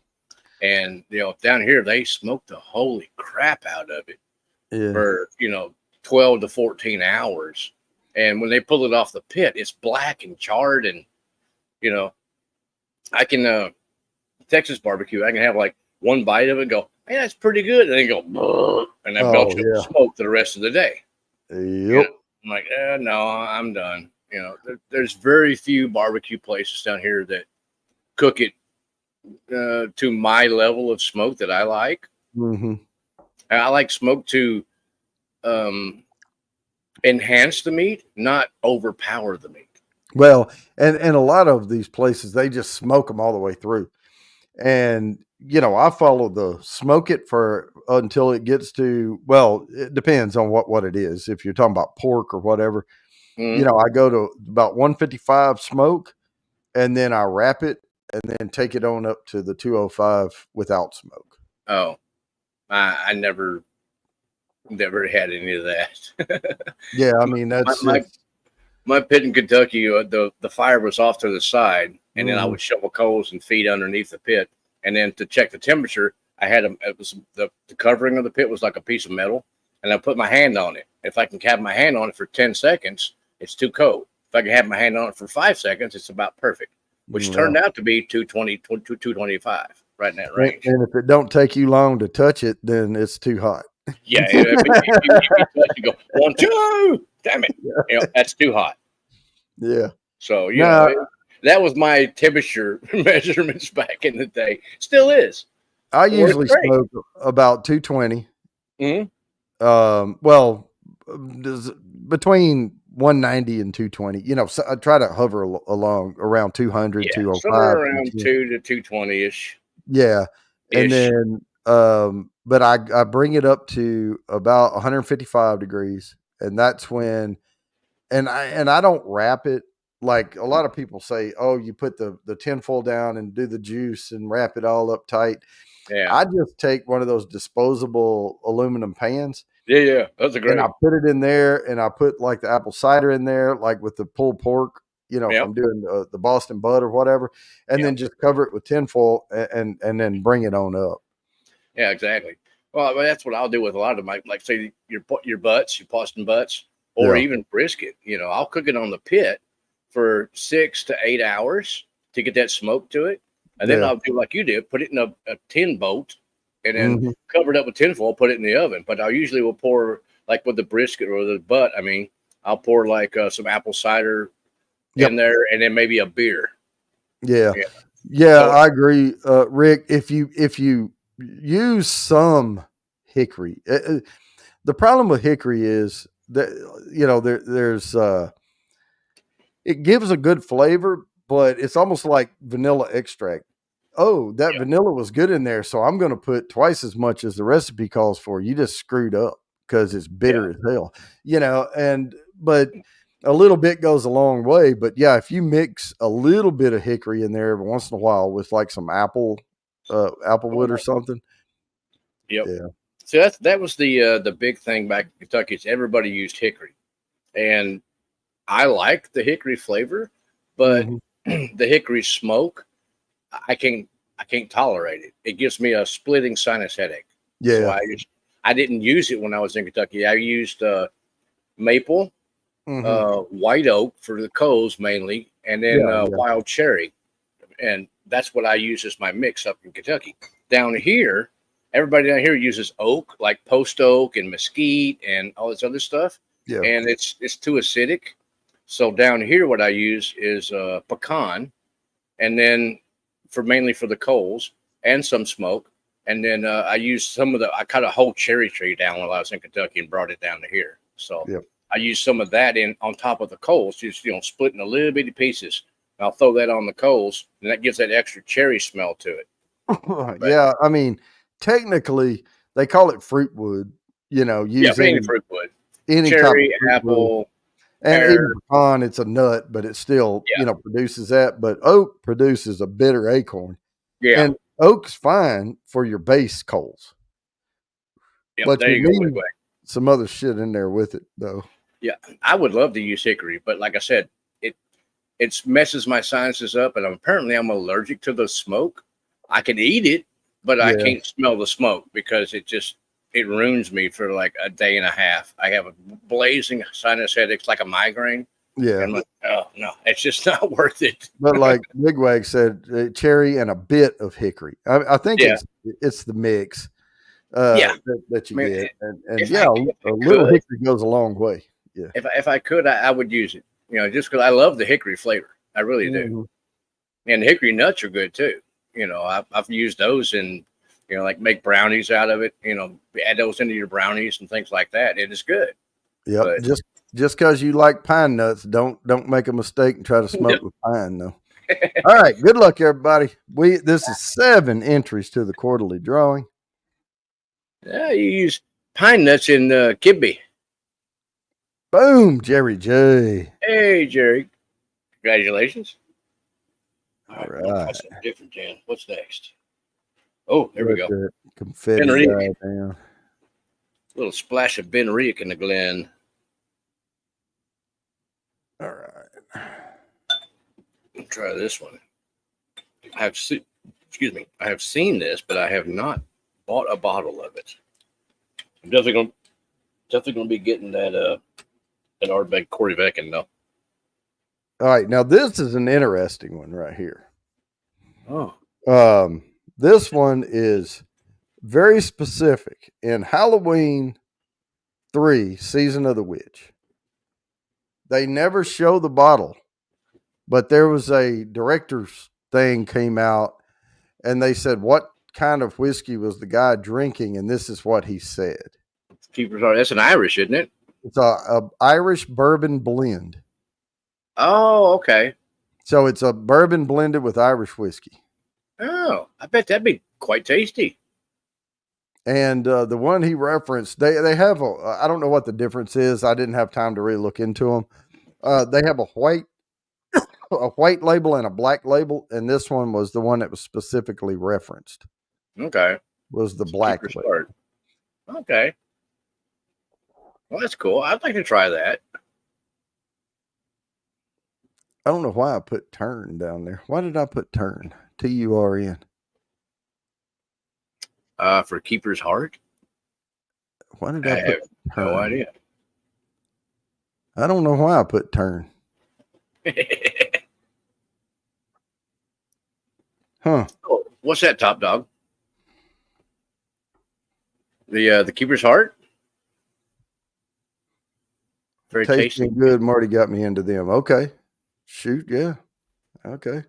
And, down here, they smoke the holy crap out of it for, 12 to 14 hours. And when they pull it off the pit, it's black and charred. And, I can, Texas barbecue, I can have like one bite of it and go, hey, that's pretty good. And then go, and I belch up smoke the rest of the day. Yep. I'm like, no, I'm done. There's very few barbecue places down here that cook it to my level of smoke that I like. Mm-hmm. I like smoke to enhance the meat, not overpower the meat. Well, and a lot of these places, they just smoke them all the way through. And, I follow the smoke it for until it gets to, well, it depends on what it is. If you're talking about pork or whatever, I go to about 155 smoke and then I wrap it and then take it on up to the 205 without smoke. Oh, I never had any of that. Yeah. I mean, that's my pit in Kentucky. The fire was off to the side and then I would shovel coals and feed underneath the pit. And then to check the temperature, I had it was the covering of the pit was like a piece of metal, and I put my hand on it. If I can have my hand on it for 10 seconds, it's too cold. If I can have my hand on it for 5 seconds, it's about perfect, which turned out to be 220 to 225, right in that range. And if it don't take you long to touch it, then it's too hot. Yeah, if you touch, you go 1, 2, damn it, that's too hot. Yeah. So that was my temperature measurements back in the day. Still is. I usually smoke about 220. Well, between 190 and 220. So I try to hover along around 200, 205. Somewhere around 2 to 220 ish. Yeah. And then, but I bring it up to about 155 degrees, and that's when, and I don't wrap it. Like a lot of people say, oh, you put the tinfoil down and do the juice and wrap it all up tight. Yeah. I just take one of those disposable aluminum pans. Yeah. That's great. And I put it in there, and I put like the apple cider in there, like with the pulled pork, if I'm doing the Boston butt or whatever, and then just cover it with tinfoil and then bring it on up. Yeah, exactly. Well, that's what I'll do with a lot of my, like say your butts, your Boston butts, or even brisket. I'll cook it on the pit for 6 to 8 hours to get that smoke to it. And then I'll do like you did, put it in a tin boat and then cover it up with tinfoil, put it in the oven. But I usually will pour, like with the brisket or the butt, I'll pour like some apple cider in there and then maybe a beer. Yeah. So, I agree. Rick, if you use some hickory, the problem with hickory is that, there's it gives a good flavor, but it's almost like vanilla extract. Oh, that vanilla was good in there, so I'm going to put twice as much as the recipe calls for. You just screwed up because it's bitter as hell, but a little bit goes a long way. But if you mix a little bit of hickory in there every once in a while with like some applewood or something. Yep. Yeah. So that was the big thing back in Kentucky. Is everybody used hickory, and I like the hickory flavor, but the hickory smoke, I can't tolerate it. It gives me a splitting sinus headache. Yeah. So I didn't use it when I was in Kentucky. I used maple, white oak for the coals mainly, and then wild cherry. And that's what I use as my mix up in Kentucky. Down here, everybody down here uses oak, like post oak and mesquite and all this other stuff. Yeah. And it's too acidic. So down here, what I use is pecan, and then mainly for the coals and some smoke. And then I used I cut a whole cherry tree down while I was in Kentucky and brought it down to here. So I used some of that on top of the coals, just, split in a little bitty pieces. I'll throw that on the coals, and that gives that extra cherry smell to it. But, technically they call it fruit wood, using fruit wood, any cherry, type of apple. Wood. And even pecan, it's a nut, but it still, produces that. But oak produces a bitter acorn. Yeah. And oak's fine for your base coals. Yeah, but there you need go. Some other shit in there with it, though. Yeah, I would love to use hickory, but like I said, it messes my sinuses up, and apparently I'm allergic to the smoke. I can eat it, but I can't smell the smoke because it ruins me for like a day and a half. I have a blazing sinus headache, like a migraine. Yeah. And like, oh no, it's just not worth it. But like Bigwag said, cherry and a bit of hickory. I think it's the mix that you get. And a little hickory goes a long way. Yeah. If I could, I would use it. Just because I love the hickory flavor. I really do. And the hickory nuts are good too. I've used those in like make brownies out of it, add those into your brownies and things like that. It is good. Yeah. Just because you like pine nuts, don't make a mistake and try to smoke with pine though. All right. Good luck, everybody. This is 7 entries to the quarterly drawing. Yeah, you use pine nuts in kibbe. Boom, Jerry J. Hey, Jerry. Congratulations. All right. Something different, Jan. What's next? Oh, there we go. Confetti down. A little splash of Ben Riach in the Glen. All right. Let's try this one. I have seen this, but I have not bought a bottle of it. I'm definitely gonna be getting that Ardbeg Corryvreckan though. All right, now this is an interesting one right here. Oh, This one is very specific. In Halloween 3, Season of the Witch, they never show the bottle, but there was a director's thing came out, and they said what kind of whiskey was the guy drinking, and this is what he said. Keeper's Heart. That's an Irish, isn't it? It's a Irish bourbon blend. Oh, okay. So it's a bourbon blended with Irish whiskey. Oh, I bet that'd be quite tasty. And the one he referenced, they have I don't know what the difference is. I didn't have time to really look into them. They have a white label and a black label, and this one was the one that was specifically referenced. Okay. Was the black Keeper's label. Heart. Okay. Well, that's cool. I'd like to try that. I don't know why I put turn down there. Why did I put turn? TURN. For Keeper's Heart? Why did I I have put turn? no idea. I don't know why I put turn. Huh. Oh, what's that, Top Dog? The Keeper's Heart? Very Tasting tasty. good. Marty got me into them. Okay. Shoot, yeah. Okay.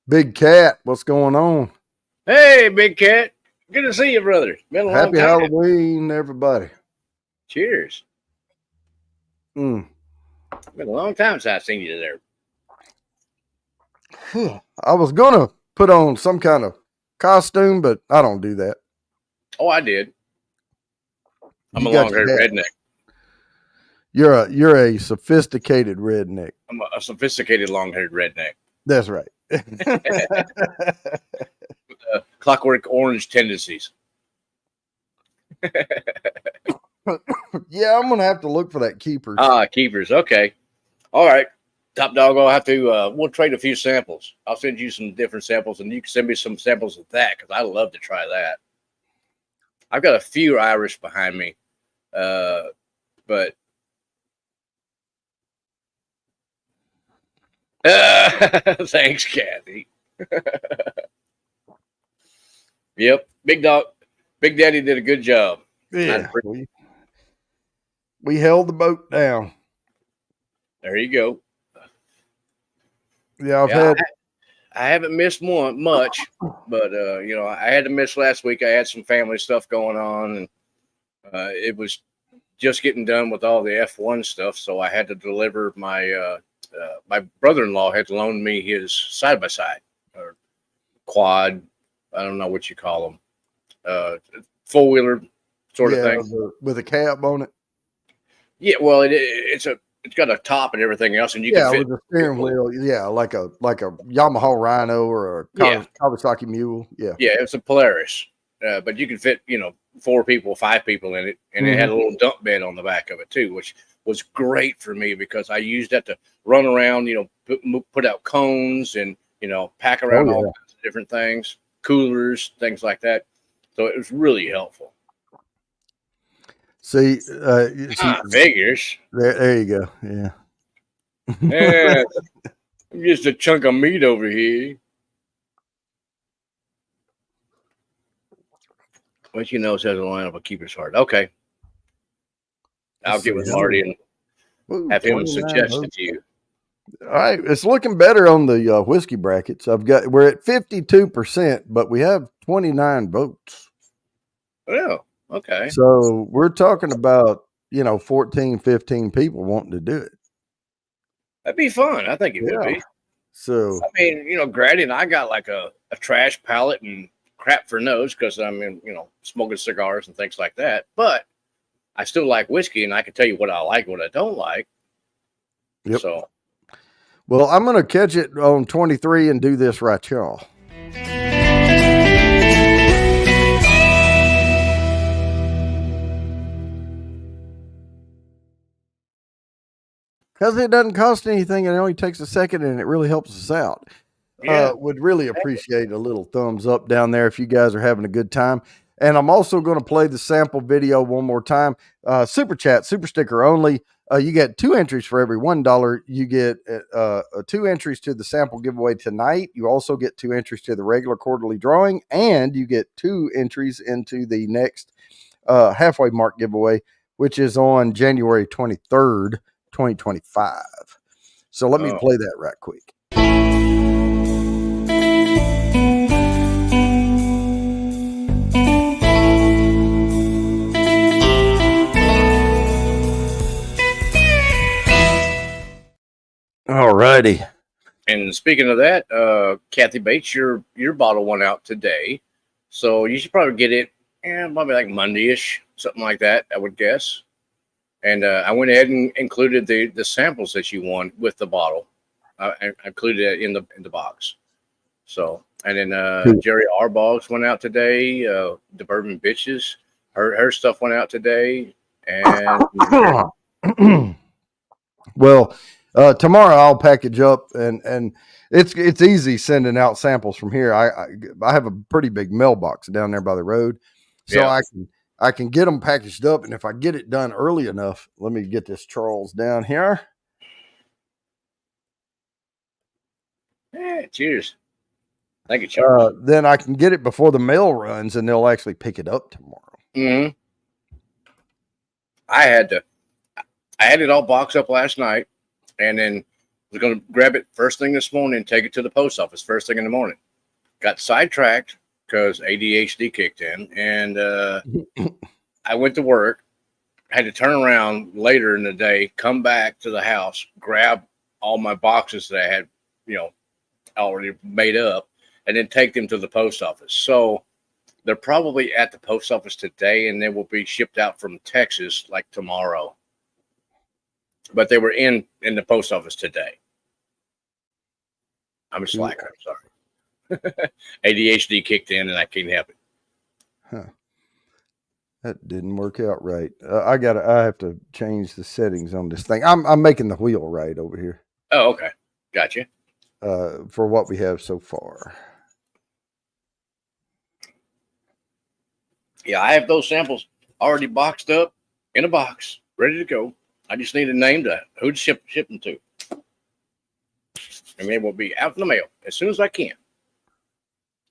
Big Cat, what's going on? Hey, Big Cat. Good to see you, brother. Been a long Happy time. Halloween, everybody. Cheers. Mm. Been a long time since I've seen you there. I was gonna put on some kind of costume, but I don't do that. Oh, I did. I'm You a got long-haired your hat. redneck. You're a sophisticated redneck. I'm a sophisticated long-haired redneck. That's right. Clockwork Orange tendencies. Yeah, I'm gonna have to look for that keeper. Keepers. Okay. All right. Top Dog, I'll have to, we'll trade a few samples. I'll send you some different samples, and you can send me some samples of that, because I'd love to try that. I've got a few Irish behind me, but thanks, Kathy. Yep, Big Daddy did a good job. Yeah, we held the boat down. There you go. Yeah, I haven't missed much, but I had to miss last week. I had some family stuff going on, and it was just getting done with all the F1 stuff, so I had to deliver my my brother-in-law had loaned me his side-by-side or quad. I don't know what you call them, four-wheeler sort of thing with a cab on it. Yeah, well, it's got a top and everything else, and you can fit with a steering wheel. Yeah, like a Yamaha Rhino or a Kawasaki Mule. Yeah, it's a Polaris, but you can fit 4 people, 5 people in it, and it had a little dump bed on the back of it too, which was great for me because I used that to run around, put out cones and pack around all kinds of different things, coolers, things like that. So it was really helpful. See, figures. There you go. Yeah. Yeah, just a chunk of meat over here. What says the line of a Keeper's Heart. Okay. I'll get with Marty and have him suggest it to you. All right. It's looking better on the whiskey brackets. We're at 52%, but we have 29 votes. Oh, okay. So we're talking about, 14, 15 people wanting to do it. That'd be fun. I think it would be. So, I mean, Grady and I got like a trash palate and crap for nose because I'm smoking cigars and things like that. But I still like whiskey, and I can tell you what I like, what I don't like. Yep. So, well, I'm going to catch it on 23 and do this right, y'all. Because it doesn't cost anything, and it only takes a second, and it really helps us out. Yeah. Would really appreciate a little thumbs up down there if you guys are having a good time. And I'm also going to play the sample video one more time. Super chat, super sticker only. You get 2 entries for every $1. You get 2 entries to the sample giveaway tonight. You also get 2 entries to the regular quarterly drawing, and you get 2 entries into the next halfway mark giveaway, which is on January 23rd, 2025. So let me play that right quick. All righty. And speaking of that, Kathy Bates, your bottle went out today, so you should probably get it, probably like Monday-ish, something like that, I would guess. And I went ahead and included the samples that you want with the bottle. I included it in the box. So, and then Jerry Arboggs went out today. The Bourbon Bitches, her stuff went out today, and well. Tomorrow I'll package up and it's easy sending out samples from here. I have a pretty big mailbox down there by the road, so yeah. I can get them packaged up, and if I get it done early enough, let me get this Charles down here. Yeah, cheers. Thank you, Charles. Then I can get it before the mail runs, and they'll actually pick it up tomorrow. Mm-hmm. I had it all boxed up last night. And then was going to grab it first thing this morning and take it to the post office first thing in the morning. Got sidetracked because ADHD kicked in, and I went to work. Had to turn around later in the day, come back to the house, grab all my boxes that I had, already made up, and then take them to the post office. So they're probably at the post office today, and they will be shipped out from Texas like tomorrow. But they were in the post office today. I'm a slacker. I'm sorry. ADHD kicked in, and I can't help it. Huh. That didn't work out right. I have to change the settings on this thing. I'm making the wheel right over here. Oh, okay. Gotcha. For what we have so far. Yeah, I have those samples already boxed up in a box, ready to go. I just need a name to who to ship them to. And they will be out in the mail as soon as I can.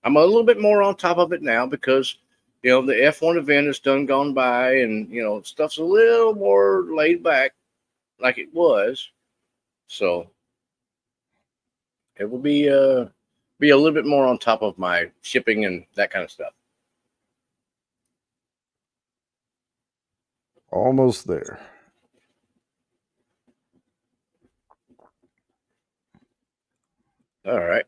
I'm a little bit more on top of it now because, the F1 event is gone by, and, stuff's a little more laid back like it was. So it will be a little bit more on top of my shipping and that kind of stuff. Almost there. All right.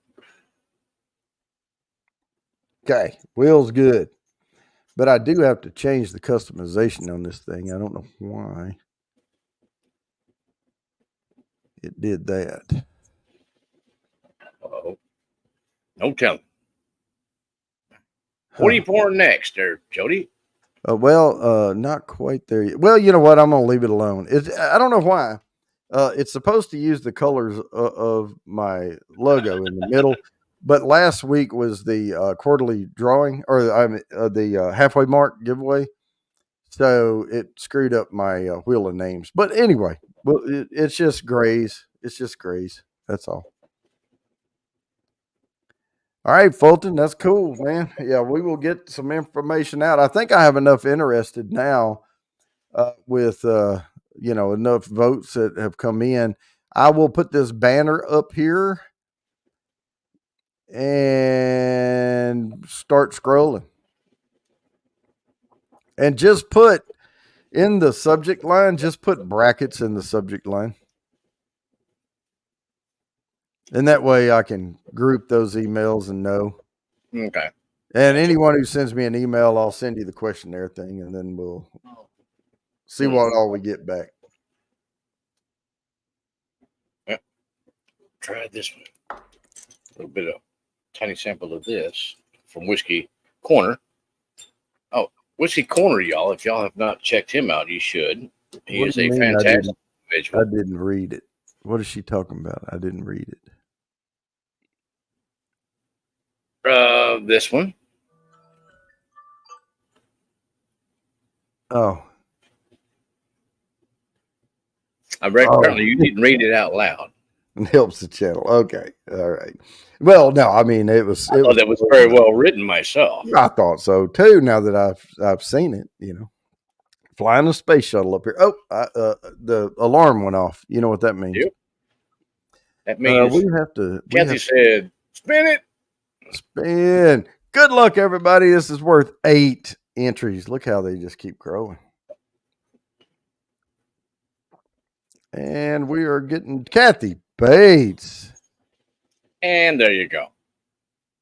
Okay, wheel's good. But I do have to change the customization on this thing. I don't know why it did that. Oh, don't tell me. What are you pouring next there, Jody? Not quite there yet. Well, you know what? I'm going to leave it alone. I don't know why. It's supposed to use the colors of my logo in the middle. But last week was the quarterly drawing, or the halfway mark giveaway. So it screwed up my wheel of names. But anyway, well, it's just grays. It's just grays. That's all. All right, Fulton, that's cool, man. Yeah, we will get some information out. I think I have enough interested now with, enough votes that have come in. I will put this banner up here and start scrolling. And just put in the subject line, just put brackets in the subject line. And that way I can group those emails and know. Okay. And anyone who sends me an email, I'll send you the questionnaire thing, and then we'll see what all we get back. Yep. Try this one. A little bit of tiny sample of this from Whiskey Corner. Oh, Whiskey Corner, y'all. If y'all have not checked him out, you should. He is a fantastic individual. I didn't read it. What is she talking about? I didn't read it. This one. Oh, Apparently you didn't read it out loud. it helps the channel. Okay, all right. Well, no, I mean I thought that was very well written myself. I thought so too. Now that I've seen it, flying a space shuttle up here. Oh, the alarm went off. You know what that means? Yep. That means we have to. Kathy said, "Spin it." Spin. Good luck, everybody. This is worth 8 entries. Look how they just keep growing. And we are getting Kathy Bates. And there you go.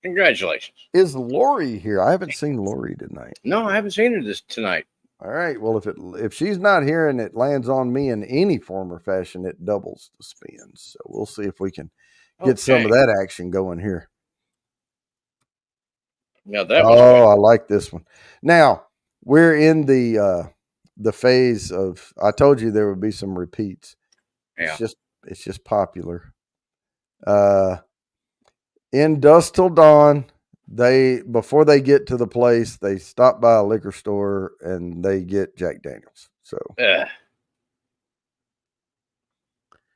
Congratulations. Is Lori here? I haven't seen Lori tonight. No, I haven't seen her tonight. All right. Well, if she's not here and it lands on me in any form or fashion, it doubles the spins. So we'll see if we can get some of that action going here. Now that was I like this one. Now we're in the phase of. I told you there would be some repeats. Yeah. It's just popular. In Dusk Till Dawn, before they get to the place, they stop by a liquor store and they get Jack Daniels. So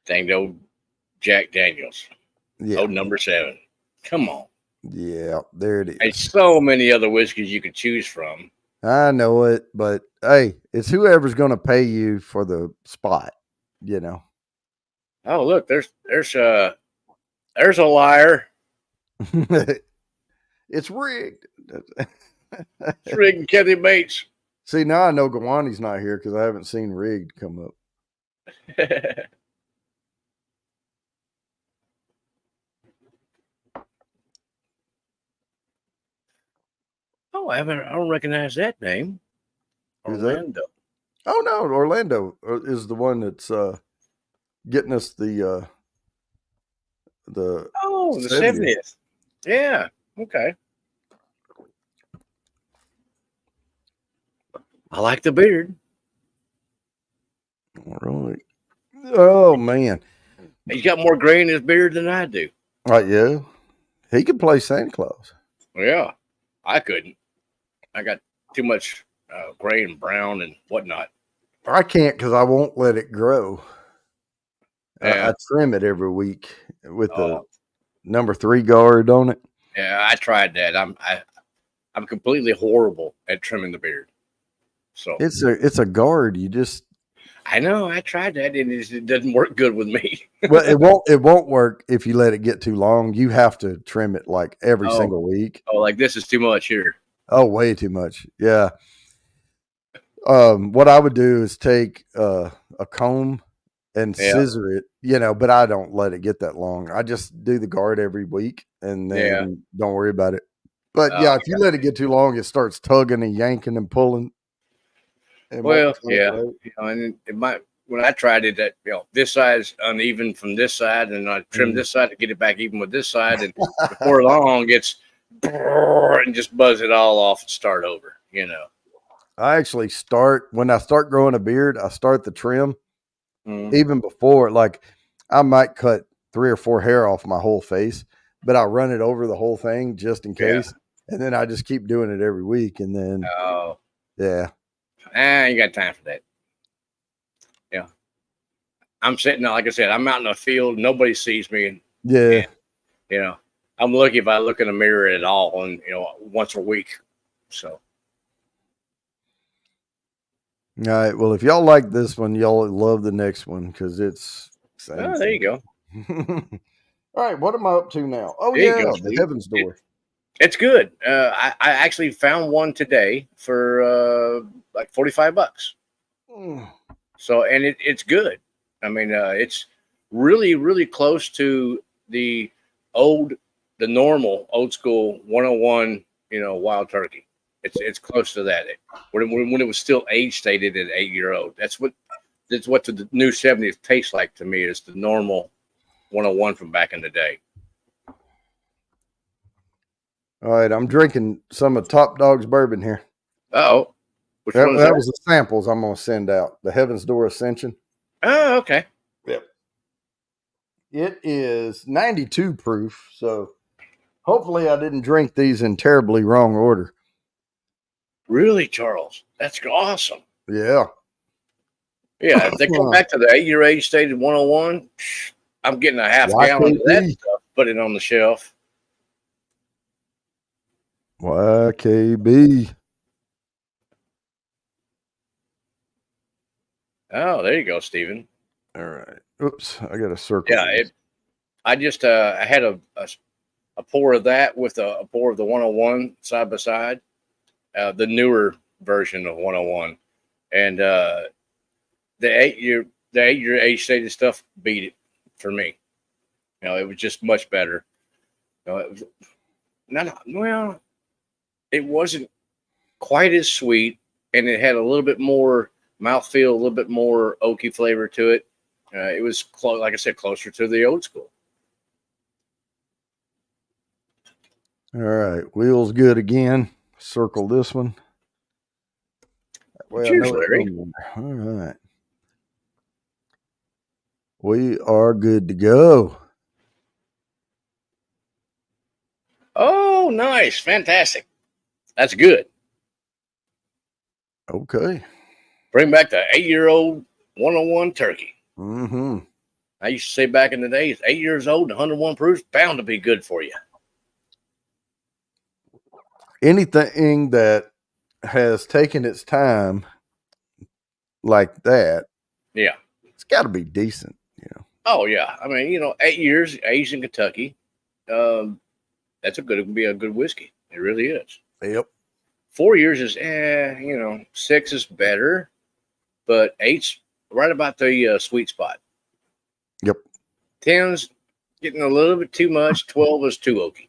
dang old Jack Daniels. Yeah. Oh, number 7. Come on. Yeah, there it is. There's so many other whiskeys you could choose from. I know it, but hey, it's whoever's going to pay you for the spot, Oh, look, there's a liar. It's rigged. It's rigged and Kathy Bates. See, now I know Gawani's not here because I haven't seen rigged come up. Oh, I don't recognize that name. Orlando. Oh no, Orlando is the one that's getting us the 70th. Yeah. Okay. I like the beard. All right. Oh man, he's got more gray in his beard than I do. Right? Yeah, he could play Santa Claus. Yeah, I couldn't. I got too much gray and brown and whatnot. I can't because I won't let it grow. Yeah. I trim it every week with the number 3 guard on it. Yeah, I tried that. I'm completely horrible at trimming the beard. So it's a guard. You just. I know. I tried that, and it doesn't work good with me. Well, it won't work if you let it get too long. You have to trim it like every single week. Oh, like this is too much here. Oh, way too much. Yeah. What I would do is take a comb and scissor it, but I don't let it get that long. I just do the guard every week and then don't worry about it. But if you let it get too long, it starts tugging and yanking and pulling. Well, yeah, and it might. When I tried it, that this side's uneven from this side, and I trimmed this side to get it back even with this side, and before long, it's and just buzz it all off and start over. I actually when I start growing a beard, I start the trim even before. Like I might cut 3 or 4 hair off my whole face, but I run it over the whole thing just in case, and then I just keep doing it every week, and then I ain't got time for that. Yeah. I'm sitting there, like I said, I'm out in the field. Nobody sees me. And, I'm lucky if I look in the mirror at all and, once a week. So. All right. Well, if y'all like this one, y'all love the next one because it's. There you go. All right. What am I up to now? Oh, the Heaven's Door. It's good. I actually found one today for like $45. So, and it's good. I mean, it's really, really close to the normal old school 101, wild turkey. It's close to that. When it was still age stated at 8-year-old. That's what the new 70s tastes like to me. Is the normal 101 from back in the day. All right, I'm drinking some of Top Dog's bourbon here. Oh, that was the samples I'm going to send out. The Heaven's Door Ascension. Oh, okay. Yep. It is 92 proof, so hopefully I didn't drink these in terribly wrong order. Really, Charles? That's awesome. Yeah. Yeah, if they come back to the 8-year age state at 101, I'm getting a half gallon of that YKB. stuff, put it on the shelf. YKB. Oh, there you go, Steven. All right. Oops, I got to circle. Yeah, I just I had a pour of that with a pour of the 101 side by side, the newer version of 101, and the 8-year age stated stuff beat it for me. You know, it was just much better. You know, it was well, it wasn't quite as sweet, and it had a little bit more mouthfeel, a little bit more oaky flavor to it. It was like I said, closer to the old school. All right, wheels good again. Circle this one. Well, Cheers, Larry. All right, we are good to go. Oh, nice, fantastic. That's good. Okay. Bring back the 8-year-old 101 turkey. Mm-hmm. I used to say back in the days, 8 years old and 101 proof, bound to be good for you. Anything that has taken its time like that, yeah, it's got to be decent, you know. Oh yeah, I mean, 8 years aged in Kentucky, that's be a good whiskey. It really is. Yep. 4 years is 6 is better, but 8's right about the sweet spot. Yep. 10's getting a little bit too much. 12 is too oaky.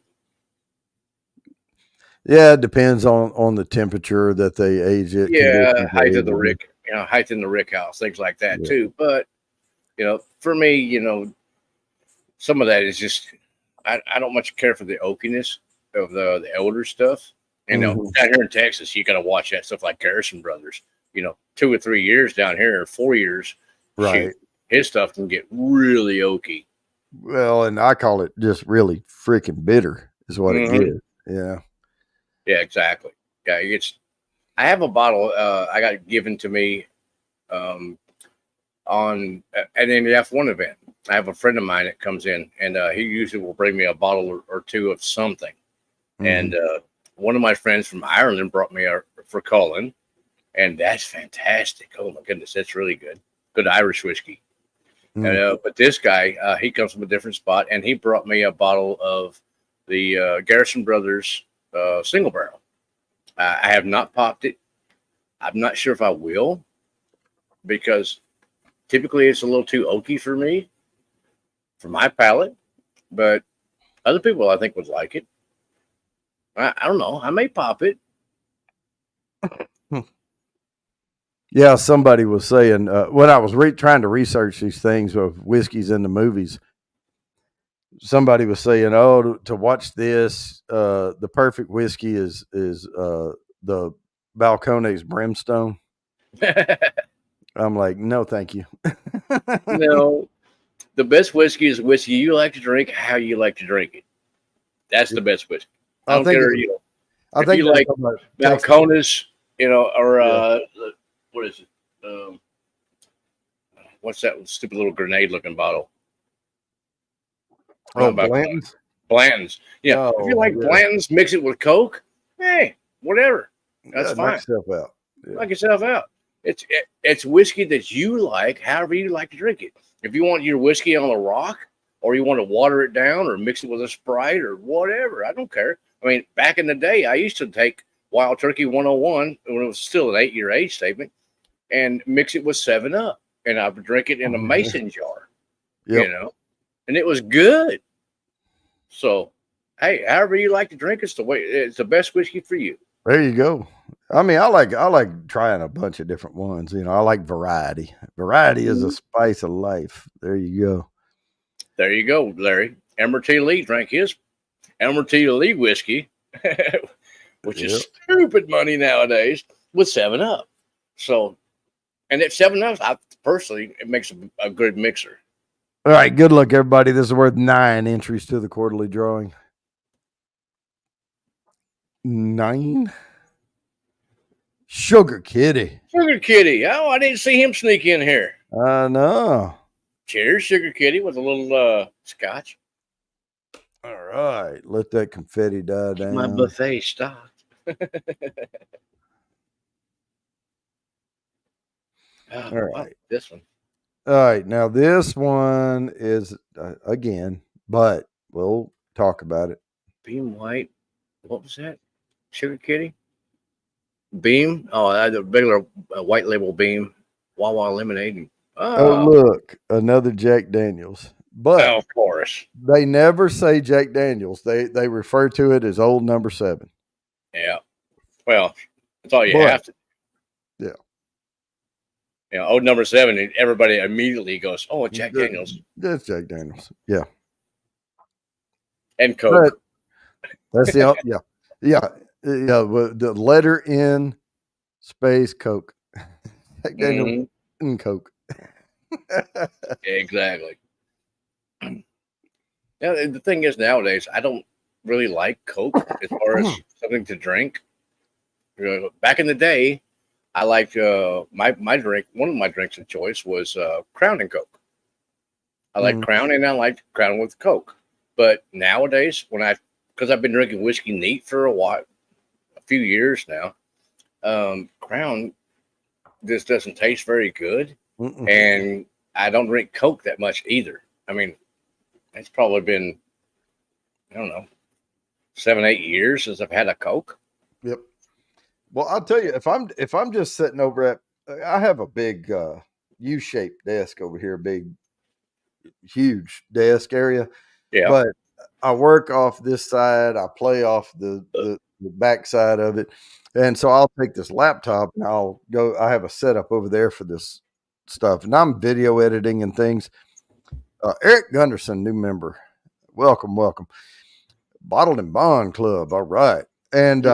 Yeah, it depends on the temperature that they age it. Yeah, height of the rick, height in the rick house, things like that too. But for me, some of that is just I don't much care for the oakiness of the older stuff. And down here in Texas, you got to watch that stuff like Garrison Brothers. 2 or 3 years down here, or 4 years, right? Shoot, his stuff can get really oaky. Well, and I call it just really freaking bitter, is what it is. Yeah. Yeah, exactly. Yeah, I have a bottle I got given to me on at an F1 event. I have a friend of mine that comes in, and he usually will bring me a bottle or two of something. And one of my friends from Ireland brought me for Cullen, and that's fantastic. Oh my goodness, that's really good. Good Irish whiskey. But this guy, he comes from a different spot, and he brought me a bottle of the Garrison Brothers single barrel. I have not popped it. I'm not sure if I will, because typically it's a little too oaky for me, for my palate. But other people, I think, would like it. I don't know. I may pop it. Yeah, somebody was saying when I was trying to research these things of whiskeys in the movies, somebody was saying, "Oh, to watch this, the perfect whiskey is the Balcones Brimstone." I'm like, no, thank you. No, the best whiskey is whiskey you like to drink, how you like to drink it. That's the best whiskey. I don't care, I think you like Balcones, or what is it? What's that stupid little grenade-looking bottle? Oh, Blanton's? Blanton's. Yeah. If you like Blanton's, mix it with Coke. Hey, whatever. That's fine. Knock yourself out. Yeah. Knock yourself out. It's whiskey that you like, however you like to drink it. If you want your whiskey on a rock, or you want to water it down, or mix it with a Sprite, or whatever, I don't care. I mean, back in the day, I used to take Wild Turkey 101 when it was still an 8-year age statement, and mix it with 7-Up, and I would drink it in a mason jar. Yep. And it was good. So, hey, however you like to drink, it's the best whiskey for you. There you go. I mean, I like trying a bunch of different ones. I like variety. Variety is a spice of life. There you go. There you go, Larry. Emerty Lee drank his Emerty Lee whiskey, which is stupid money nowadays, with 7-Up. So, and if 7-Up, personally, it makes a good mixer. All right, good luck, everybody. This is worth 9 entries to the quarterly drawing. 9. Sugar Kitty. Sugar Kitty. Oh, I didn't see him sneak in here. I know. Cheers, Sugar Kitty, with a little scotch. All right. Let that confetti die down. My buffet stocked. All right. This one. All right. Now, this one is, again, but we'll talk about it. Beam White. What was that? Sugar Kitty? Beam? Oh, I had a regular white label Beam. Wawa Lemonade. Oh, look. Another Jack Daniels. But of course. They never say Jack Daniels. They refer to it as Old Number 7. Yeah. Well, that's all you have to. Yeah. You know, Old Number 7, and everybody immediately goes, "Oh, Jack Daniels." That's Jack Daniels. Yeah. And Coke. That's the yeah. The letter N space Coke. Jack Daniels and Coke. Exactly. Now, the thing is, nowadays, I don't really like Coke as far as something to drink. Back in the day, I liked my drink. One of my drinks of choice was Crown and Coke. I like Crown, and I liked Crown with Coke. But nowadays, because I've been drinking whiskey neat for a few years now, Crown just doesn't taste very good, and I don't drink Coke that much either. I mean, it's probably been, I don't know, 7-8 years since I've had a Coke. Yep. Well, I'll tell you, if I'm just sitting over at, I have a big U-shaped desk over here, big, huge desk area. Yeah. But I work off this side. I play off the back side of it. And so I'll take this laptop and I have a setup over there for this stuff. And I'm video editing and things. Eric Gunderson, new member. Welcome. Bottled and Bond Club. All right. And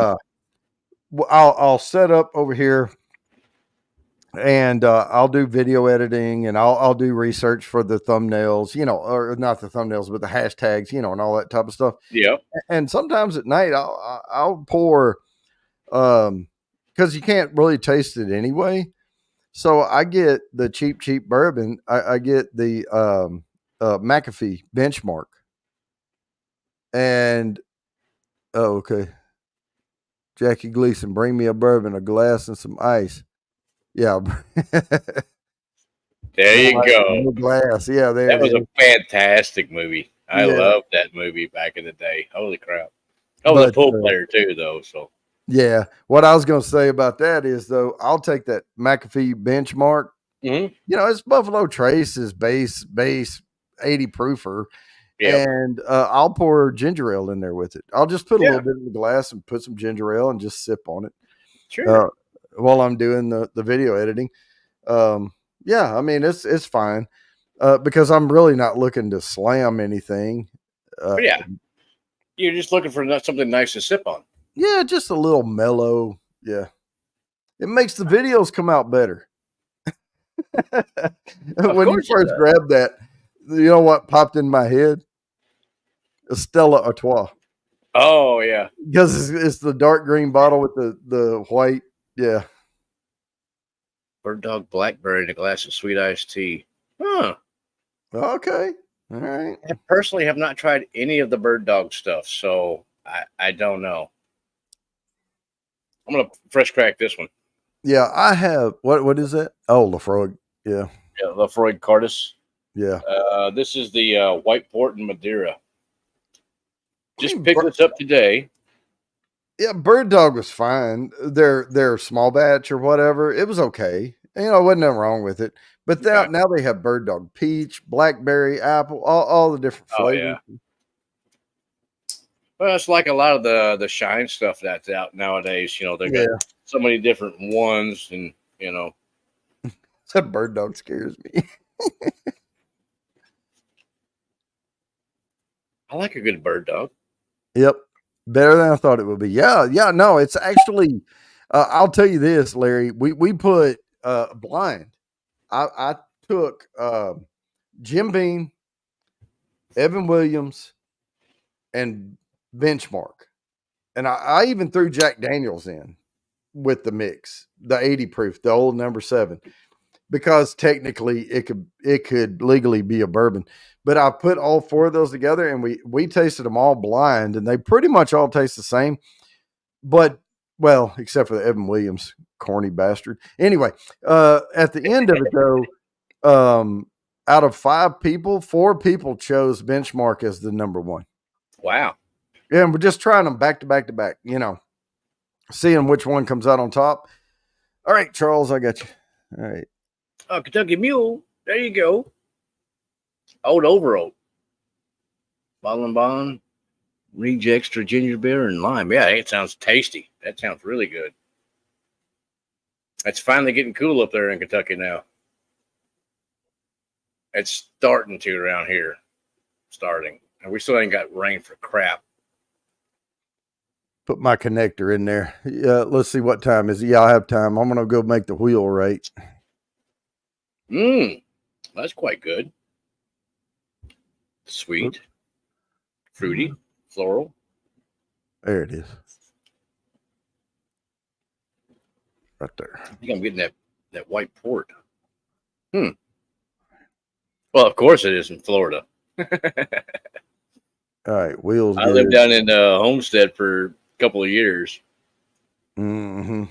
I'll set up over here and I'll do video editing and I'll do research for the thumbnails, or not the thumbnails, but the hashtags, and all that type of stuff. Yeah. And sometimes at night I'll pour, because you can't really taste it anyway. So I get the cheap bourbon. I get the McAfee Benchmark. And okay. Jackie Gleason, bring me a bourbon, a glass, and some ice. Yeah. There you go. Glass. Yeah. That was a fantastic movie. I loved that movie back in the day. Holy crap. I was a pool player too, though. So yeah. What I was going to say about that is, though, I'll take that McAfee Benchmark. It's Buffalo Trace's base 80 proofer. Yep. And I'll pour ginger ale in there with it. I'll just put a little bit in the glass and put some ginger ale and just sip on it. Sure. While I'm doing the video editing. I mean, it's fine because I'm really not looking to slam anything. You're just looking for something nice to sip on. Yeah, just a little mellow. Yeah. It makes the videos come out better. When you first grabbed that, you know what popped in my head? A Stella Artois. Oh, yeah. Because it's the dark green bottle with the white. Yeah. Bird Dog Blackberry in a glass of sweet iced tea. Huh. Okay. All right. I personally have not tried any of the Bird Dog stuff, so I don't know. I'm going to fresh crack this one. Yeah, I have. What is that? Oh, Lafroig. Yeah. Yeah, Lafroig Cardis. Yeah. This is the White Port and Madeira. Just picked this up today. Yeah, Bird Dog was fine. Their small batch or whatever, it was okay. Wasn't nothing wrong with it. But now they have Bird Dog Peach, Blackberry, Apple, all the different flavors. Yeah. Well, it's like a lot of the Shine stuff that's out nowadays. They got so many different ones, and That Bird Dog scares me. I like a good Bird Dog. Yep. Better than I thought it would be. Yeah. No, it's actually, I'll tell you this, Larry, we put blind. I took Jim Beam, Evan Williams, and Benchmark. And I even threw Jack Daniels in. with the mix, the 80 proof, the old number 7, because technically it could legally be a bourbon. But I put all 4 of those together, and we tasted them all blind, and they pretty much all taste the same. But well, except for the Evan Williams, corny bastard. Anyway, at the end of it though, out of 5 people, 4 people chose Benchmark as the number 1. Wow. Yeah, and we're just trying them back to back to back, seeing which one comes out on top. All right, Charles, I got you. All right. Oh, Kentucky Mule. There you go. Old Overoak. Bottle and Bond. Reed's Extra Ginger Beer and Lime. Yeah, it sounds tasty. That sounds really good. It's finally getting cool up there in Kentucky now. It's starting to around here. Starting. And we still ain't got rain for crap. Put my connector in there. Yeah, let's see what time is it. Yeah, I have time. I'm gonna go make the wheel right. That's quite good. Sweet, fruity, floral. There it is. Right there. I think I'm getting that white port. Well, of course it is in Florida. All right, wheels. I lived down in Homestead for a couple of years. Mm-hmm.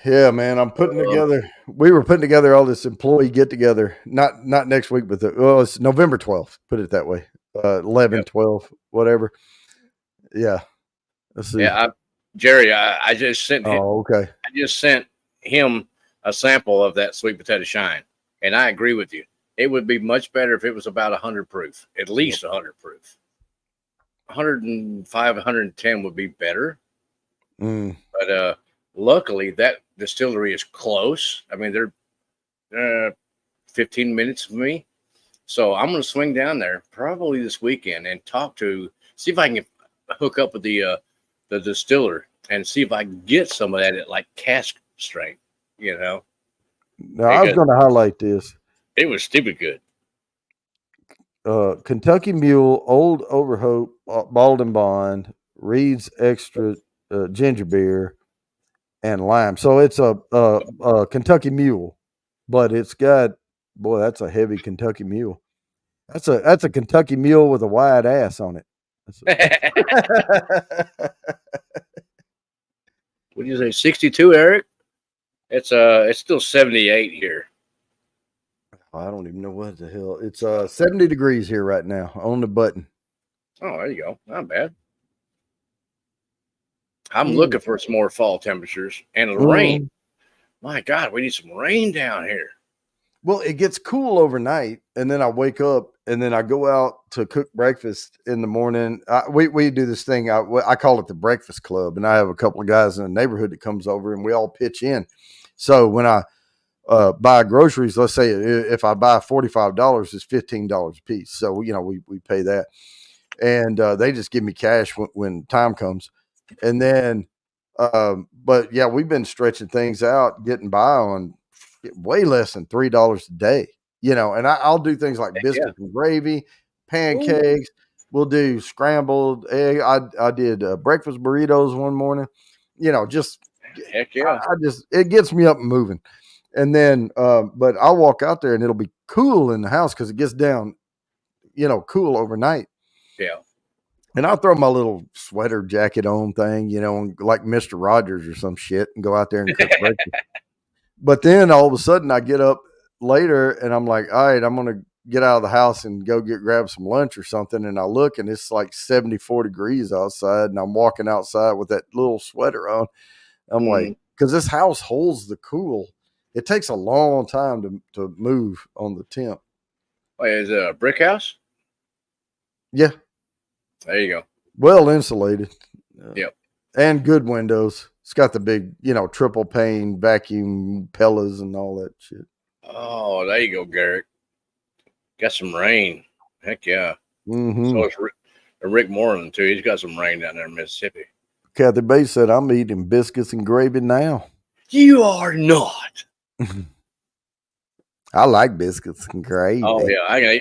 Yeah, man, I'm putting together. We were putting together all this employee get together. Not next week, but it's November 12th. Put it that way. 11, 12, whatever. Yeah. Let's see. Yeah, Jerry, I just sent him. Oh, okay. I just sent him a sample of that sweet potato shine, and I agree with you. It would be much better if it was about 100 proof, at least 100 proof. 105, 110 would be better. But luckily, that distillery is close. I mean, they're 15 minutes from me. So I'm going to swing down there probably this weekend and see if I can hook up with the distiller and see if I can get some of that at like cask strength, Now, I was going to highlight this. It was stupid good. Kentucky Mule, Old Overhope, Bald and Bond, Reed's Extra Ginger Beer, and Lime. So it's a Kentucky Mule, but it's got, boy, that's a heavy Kentucky Mule. That's a Kentucky Mule with a wide ass on it. What do you say, 62, Eric? It's still 78 here. I don't even know what the hell. It's 70 degrees here right now on the button. Oh, there you go. Not bad. I'm looking for some more fall temperatures and the rain. My God, we need some rain down here. Well, it gets cool overnight, and then I wake up, and then I go out to cook breakfast in the morning. We do this thing. I call it the breakfast club, and I have a couple of guys in the neighborhood that comes over, and we all pitch in. So when I buy groceries, let's say if I buy $45, it's $15 a piece. So we pay that, and they just give me cash when time comes. And then, but yeah, we've been stretching things out, getting by on way less than $3 a day, and I'll do things like biscuits and gravy, pancakes. We'll do scrambled egg. I did breakfast burritos one morning, just heck yeah. It gets me up and moving. And then, but I'll walk out there and it'll be cool in the house because it gets down, cool overnight. Yeah. And I'll throw my little sweater jacket on thing, like Mr. Rogers or some shit, and go out there and cook breakfast. But then all of a sudden I get up later and I'm like, all right, I'm going to get out of the house and go grab some lunch or something. And I look and it's like 74 degrees outside. And I'm walking outside with that little sweater on. I'm like, because this house holds the cool. It takes a long time to move on the temp. Wait, is it a brick house? Yeah. There you go. Well insulated. Yep. And good windows. It's got the big, triple pane vacuum Pellas and all that shit. Oh, there you go, Garrett. Got some rain. Heck yeah. Mm-hmm. So it's Rick Moreland, too. He's got some rain down there in Mississippi. Kathy Bates said, I'm eating biscuits and gravy now. You are not. I like biscuits and gravy. Oh, yeah.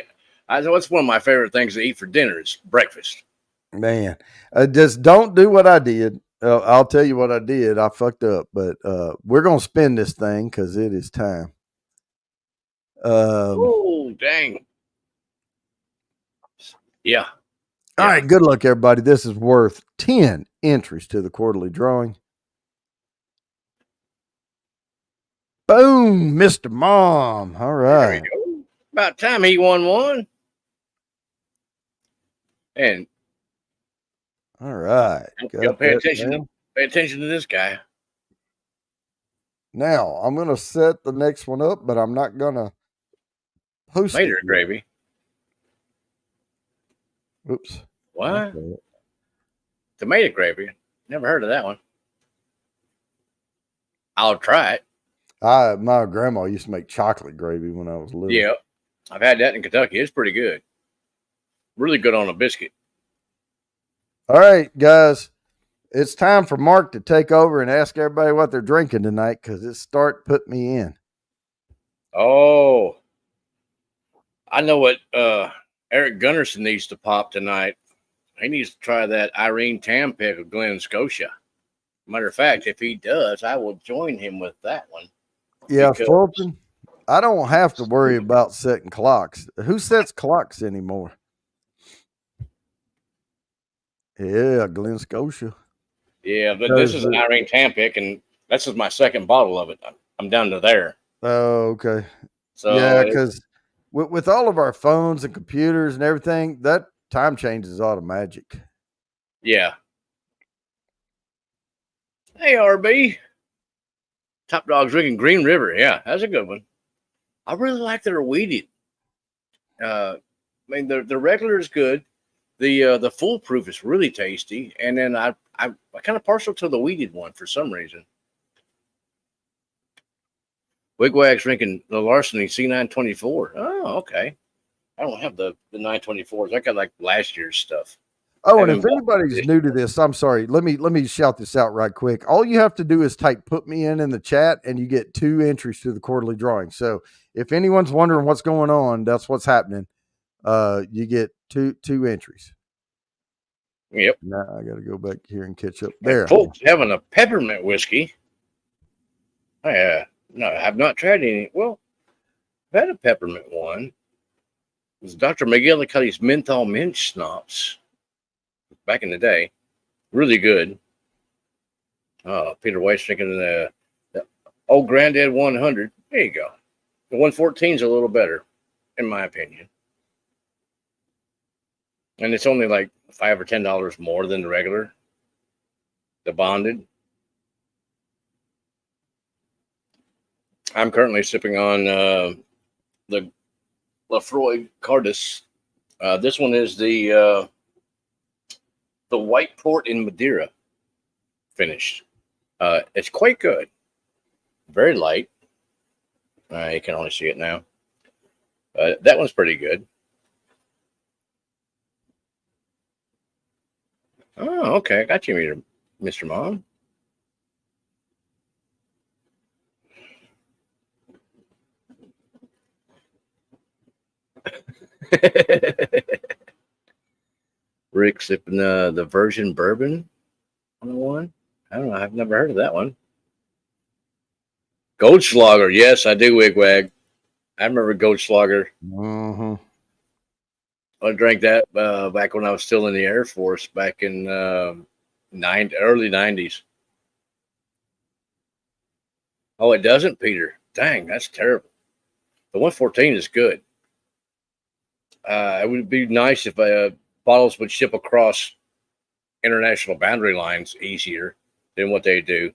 I know it's one of my favorite things to eat for dinner is breakfast. Man, just don't do what I did. I'll tell you what I did. I fucked up, but we're gonna spin this thing because it is time. Oh, dang. Yeah. All right, good luck, everybody. This is worth 10 entries to the quarterly drawing. Boom, Mr. Mom. All right. There we go. About time he won one. And all right. pay attention. Pay attention to this guy. Now I'm gonna set the next one up, but I'm not gonna post Mater it. gravy. Oops. What? Okay. Tomato gravy. Never heard of that one. I'll try it. My grandma used to make chocolate gravy when I was little. Yeah, I've had that in Kentucky. It's pretty good. Really good on a biscuit. All right, guys. It's time for Mark to take over and ask everybody what they're drinking tonight because it's start put me in. Oh, I know what Eric Gunnarsson needs to pop tonight. He needs to try that Irene Tam pick of Glen Scotia. Matter of fact, if he does, I will join him with that one. Yeah, Fulton, I don't have to worry about setting clocks. Who sets clocks anymore? Yeah, Glen Scotia. Yeah, but this is an Irene Tam pick, and this is my second bottle of it. I'm down to there. Oh, okay. So yeah, because with all of our phones and computers and everything, that time change is automatic. Yeah. Hey, RB. Top Dog's drinking Green River. Yeah, that's a good one. I really like their wheated. I mean, the regular is good. The foolproof is really tasty, and then I kind of partial to the wheated one for some reason. Wigwag's drinking the Larceny C924. Oh, okay. I don't have the 924s. I got like last year's stuff. Oh, and if anybody's new to this, I'm sorry. Let me shout this out right quick. All you have to do is type "put me in" the chat, and you get 2 entries to the quarterly drawing. So if anyone's wondering what's going on, that's what's happening. You get two entries. Yep. Now I got to go back here and catch up there. Folks having a peppermint whiskey. No, I have not tried any. Well, I've had a peppermint one. It was Dr. McGillicuddy's menthol mint schnapps back in the day. Really good. Peter White's drinking the old Granddad 100. There you go. The 114 is a little better, in my opinion. And it's only like $5 or $10 more than the regular. The bonded. I'm currently sipping on the Lafroy Cardis. This one is the white port in Madeira finished. It's quite good. Very light. You can only see it now. That one's pretty good. Oh, okay. I got you, Mr. Mom. Rick sipping the Virgin Bourbon on the one. I don't know. I've never heard of that one. Goldschlager. Yes, I do, Wigwag. I remember Goldschlager. Mm-hmm. I drank that back when I was still in the Air Force back in early 90s. Oh, it doesn't, Peter? Dang, that's terrible. The 114 is good. It would be nice if bottles would ship across international boundary lines easier than what they do.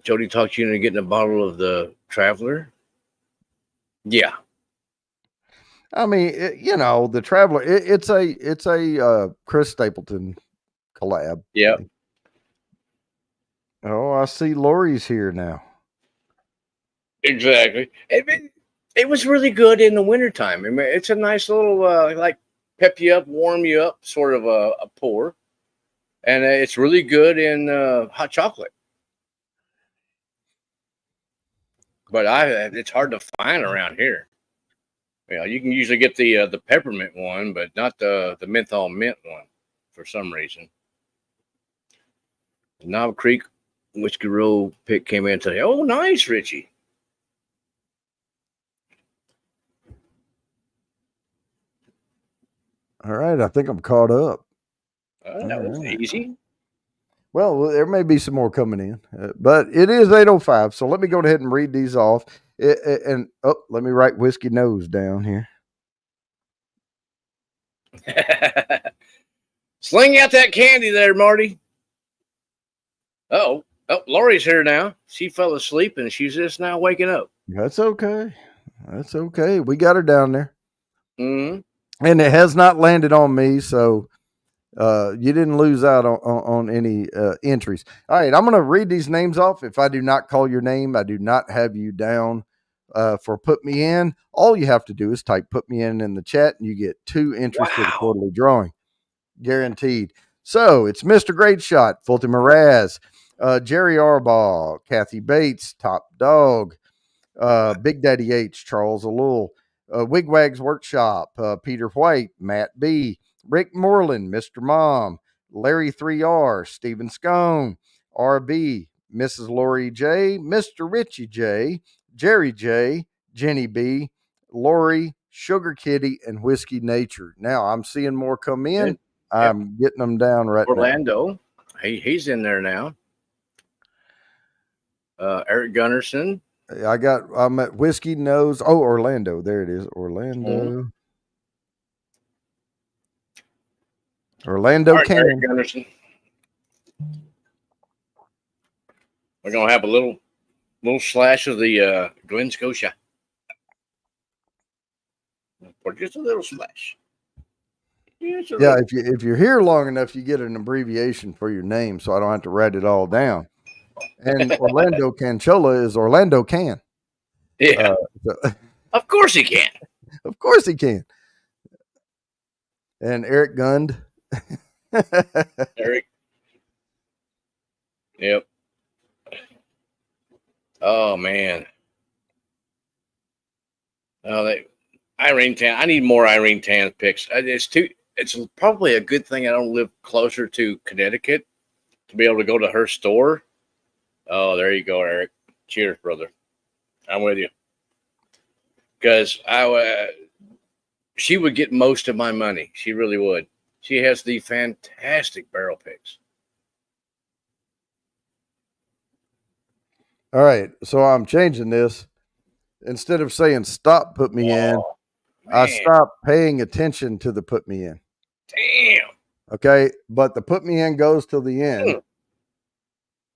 Jody talked you into getting a bottle of the Traveler. Yeah. I mean, the Traveler. It's a Chris Stapleton collab. Yeah. Oh, I see Lori's here now. Exactly. It was really good in the wintertime. I mean, it's a nice little like pep you up, warm you up sort of a pour. And it's really good in hot chocolate. But it's hard to find around here. Yeah, you can usually get the peppermint one, but not the menthol mint one for some reason. The Knob Creek Whiskey Roll pick came in today. Oh, nice, Richie. All right, I think I'm caught up. That was easy. Well, there may be some more coming in, but it is 8:05. So let me go ahead and read these off. Let me write Whiskey Nose down here. Sling out that candy there, Marty. Oh, Lori's here now. She fell asleep and she's just now waking up. That's okay. That's okay. We got her down there. Mm-hmm. And it has not landed on me, so you didn't lose out on any entries. All right, I'm going to read these names off. If I do not call your name, I do not have you down for Put Me In. All you have to do is type Put Me In the chat, and you get 2 entries to the quarterly drawing. Guaranteed. So it's Mr. Great Shot, Fulton Mraz, Jerry Arbaugh, Kathy Bates, Top Dog, Big Daddy H, Charles Alul, Wigwags Workshop, Peter White, Matt B, Rick Moreland, Mr. Mom, Larry 3R, Stephen Scone, RB, Mrs. Lori J, Mr. Richie J, Jerry J, Jenny B, Lori, Sugar Kitty, and Whiskey Nature. Now I'm seeing more come in. Yep. I'm getting them down right Orlando. now. He's in there now. Eric Gunnarsson. I'm at Whiskey Nose. Oh, Orlando. There it is. Orlando. Mm-hmm. Orlando Cannon. Eric Gunnarsson. We're going to have a little slash of the Glen Scotia. Or just a little splash. Yeah, if you're here long enough, you get an abbreviation for your name, so I don't have to write it all down. And Orlando Canchola is Orlando Can. Yeah. Of course he can. Of course he can. And Eric Gund. Eric. Yep. Oh man. Oh, Irene Tan. I need more Irene Tan picks. It's probably a good thing I don't live closer to Connecticut to be able to go to her store. Oh, there you go, Eric. Cheers, brother. I'm with you. Because she would get most of my money. She really would. She has the fantastic barrel picks. All right, so I'm changing this. Instead of saying stop, put me in, man. I stopped paying attention to the put me in. Damn. Okay, but the put me in goes till the end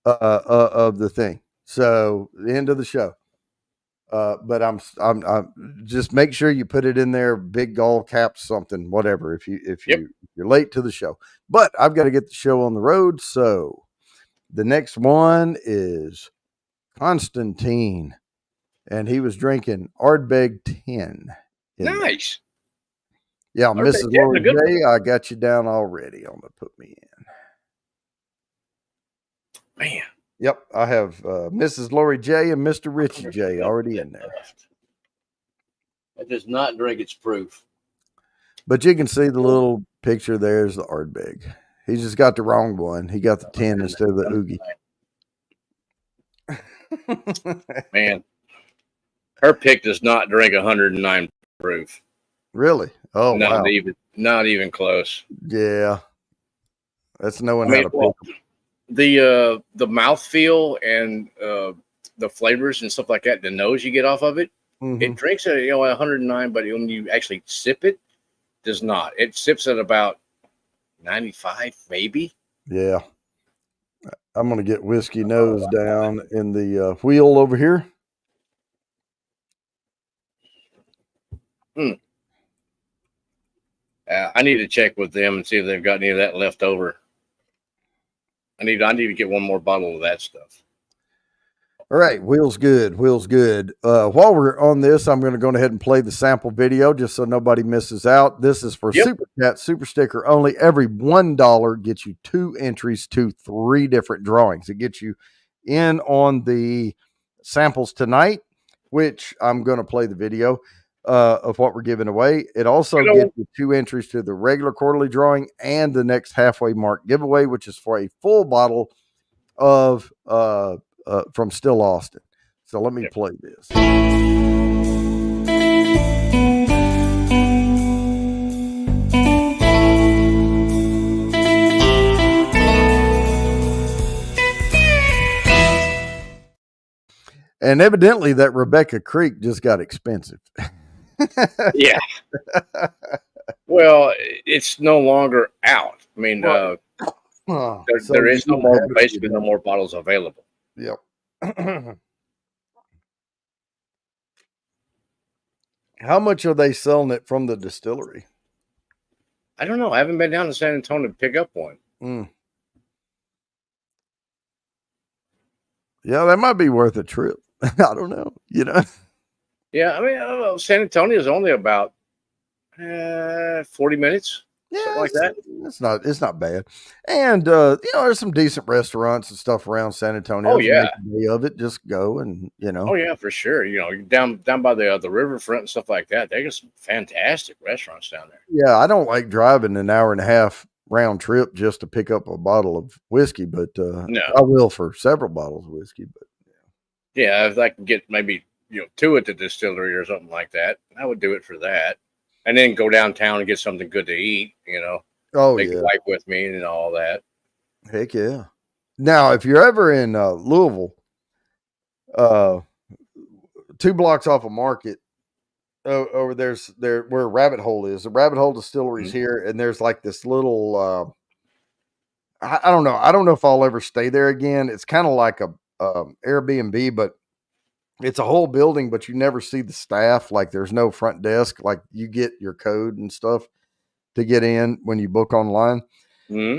of the thing. So the end of the show. But I'm just make sure you put it in there, big all caps, something, whatever. If you're late to the show, but I've got to get the show on the road. So the next one is Constantine, and he was drinking Ardbeg 10. Nice. Yeah, Mrs. Lori J, I got you down already on the put me in. Man. Yep, I have Mrs. Lori J and Mr. Richie J already in there. That does not drink its proof. But you can see the little picture there's the Ardbeg. He just got the wrong one. He got the 10 instead of the Oogie. Man, her pick does not drink 109 proof. Really? Oh, not wow. Not even close. Yeah. That's knowing how to pick them. The mouthfeel and the flavors and stuff like that, the nose you get off of it, it drinks at 109, but when you actually sip it, does not. It sips at about 95, maybe. Yeah. I'm going to get Whiskey Nose down in the wheel over here. I need to check with them and see if they've got any of that left over. I need to get one more bottle of that stuff. All right, wheels good. While we're on this, I'm going to go ahead and play the sample video just so nobody misses out. This is for Super Chat, Super Sticker only. Every $1 gets you 2 entries to 3 different drawings. It gets you in on the samples tonight, which I'm going to play the video. of what we're giving away. It also gets you 2 entries to the regular quarterly drawing and the next halfway mark giveaway, which is for a full bottle of from Still Austin. So let me play this. And evidently that Rebecca Creek just got expensive. Yeah. Well, it's no longer out. I mean, so there is no more, basically no more bottles available. Yep. How much are they selling it from the distillery? I don't know. I haven't been down to San Antonio to pick up one. Yeah, that might be worth a trip. I don't know. Yeah, I mean, San Antonio is only about 40 minutes. Yeah, something like that. It's not bad. And there's some decent restaurants and stuff around San Antonio. Oh yeah, day of it, just go and Oh yeah, for sure. Down by the riverfront and stuff like that. They got some fantastic restaurants down there. Yeah, I don't like driving an hour and a half round trip just to pick up a bottle of whiskey, but no, I will for several bottles of whiskey. But yeah, if I can get maybe 2 at the distillery or something like that, I would do it for that. And then go downtown and get something good to eat, Oh, take the wife with me and all that. Heck yeah. Now, if you're ever in Louisville, 2 blocks off of Market, over there where Rabbit Hole is. The Rabbit Hole Distillery is here, and there's like this little I don't know. I don't know if I'll ever stay there again. It's kind of like a Airbnb, but it's a whole building, but you never see the staff. Like there's no front desk. Like you get your code and stuff to get in when you book online. Mm-hmm.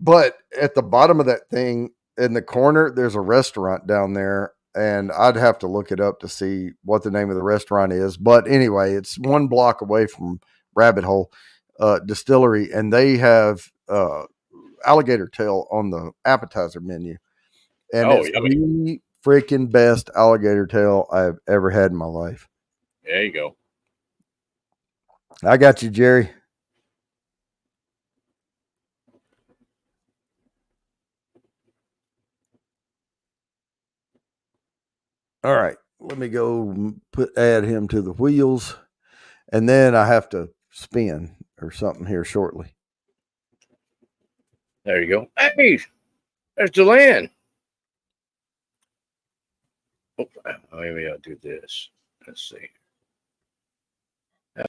But at the bottom of that thing in the corner, there's a restaurant down there, and I'd have to look it up to see what the name of the restaurant is. But anyway, it's 1 block away from Rabbit Hole Distillery, and they have alligator tail on the appetizer menu. And it's the freaking best alligator tail I've ever had in my life. There you go. I got you, Jerry. All right, let me go add him to the wheels, and then I have to spin or something here shortly. There you go. Hey, there's DeLand. Oh, maybe I'll do this. Let's see. Half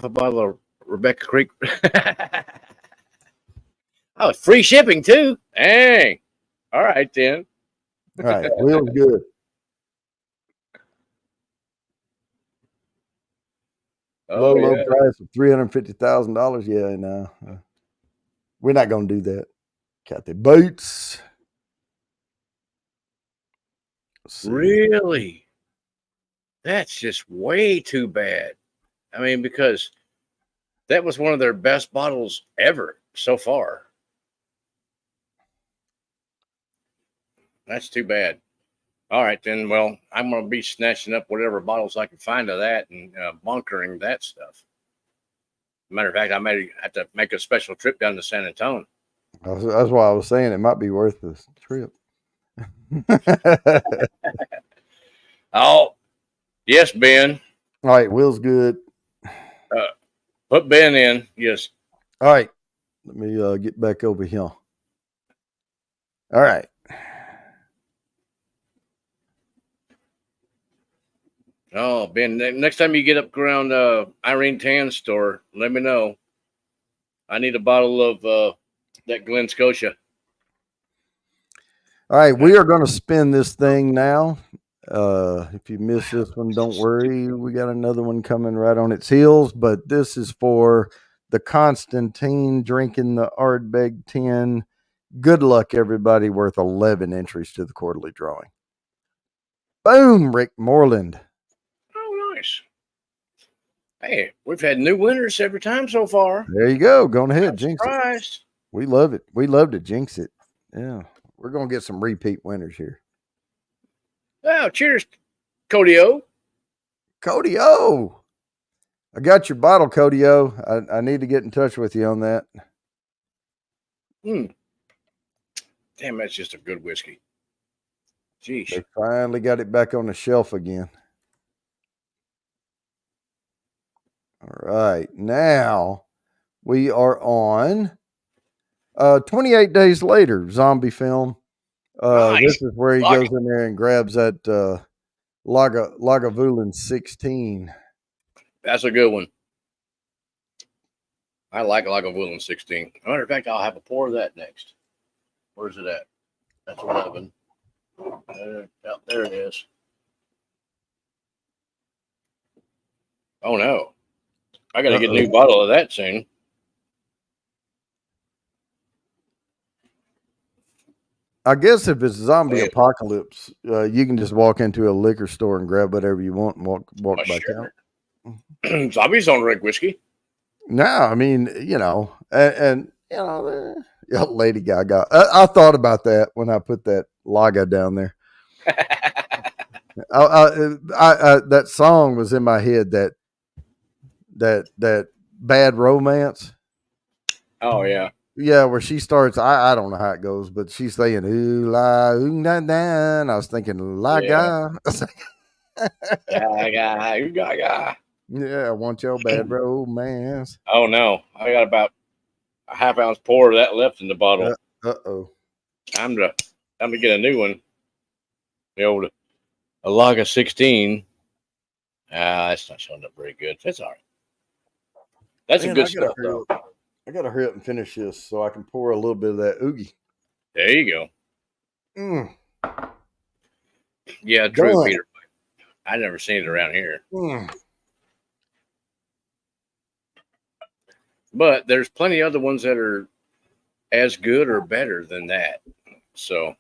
a bottle of Rebecca Creek. Oh, free shipping too. Dang. All right then. All right, wheels good. Low price of $350,000. Yeah, no, we're not gonna do that. Got the boots. Really? That's just way too bad. I mean, because that was one of their best bottles ever so far. That's too bad. All right, then. Well, I'm going to be snatching up whatever bottles I can find of that and bunkering that stuff. Matter of fact, I may have to make a special trip down to San Antonio. That's why I was saying it might be worth this trip. Oh, yes, Ben. All right, Will's good. Put Ben in. Yes. All right, let me get back over here. All right. Oh, Ben, next time you get up around Irene Tan's store, let me know. I need a bottle of that Glen Scotia. All right, we are going to spin this thing now. If you miss this one, don't worry. We got another one coming right on its heels, but this is for the Constantine drinking the Ardbeg 10. Good luck, everybody. Worth 11 entries to the quarterly drawing. Boom, Rick Moreland. Oh, nice. Hey, we've had new winners every time so far. There you go. Go ahead, jinx it. We love it. We love to jinx it. Yeah, we're going to get some repeat winners here. Well, cheers, Cody O. Cody O. I got your bottle, Cody O. I need to get in touch with you on that. Damn, that's just a good whiskey. Jeez. They finally got it back on the shelf again. All right. Now we are on 28 Days Later, zombie film. Nice. This is where he goes in there and grabs that Lagavulin 16. That's a good one. I like Lagavulin 16. As a matter of fact, I'll have a pour of that next. Where's it at? That's 11. There it is. Oh, no. I got to get a new bottle of that soon. I guess if it's zombie apocalypse, you can just walk into a liquor store and grab whatever you want and walk back out. Zombies don't drink whiskey. No, I mean, and Lady Gaga. I thought about that when I put that lager down there. That song was in my head. That Bad Romance. Oh yeah. Yeah, where she starts, I don't know how it goes, but she's saying ooh la ooh na na, and I was thinking la ga. Gaga. Yeah, I want your bad romance. Oh no, I got about a half-ounce pour of that left in the bottle. Uh-oh. Time to get a new one. The old Lager 16. That's not showing up very good. That's all right. That's a good stuff though. I gotta hurry up and finish this so I can pour a little bit of that oogie. There you go. Yeah, true, Peter. I never seen it around here. But there's plenty of other ones that are as good or better than that. So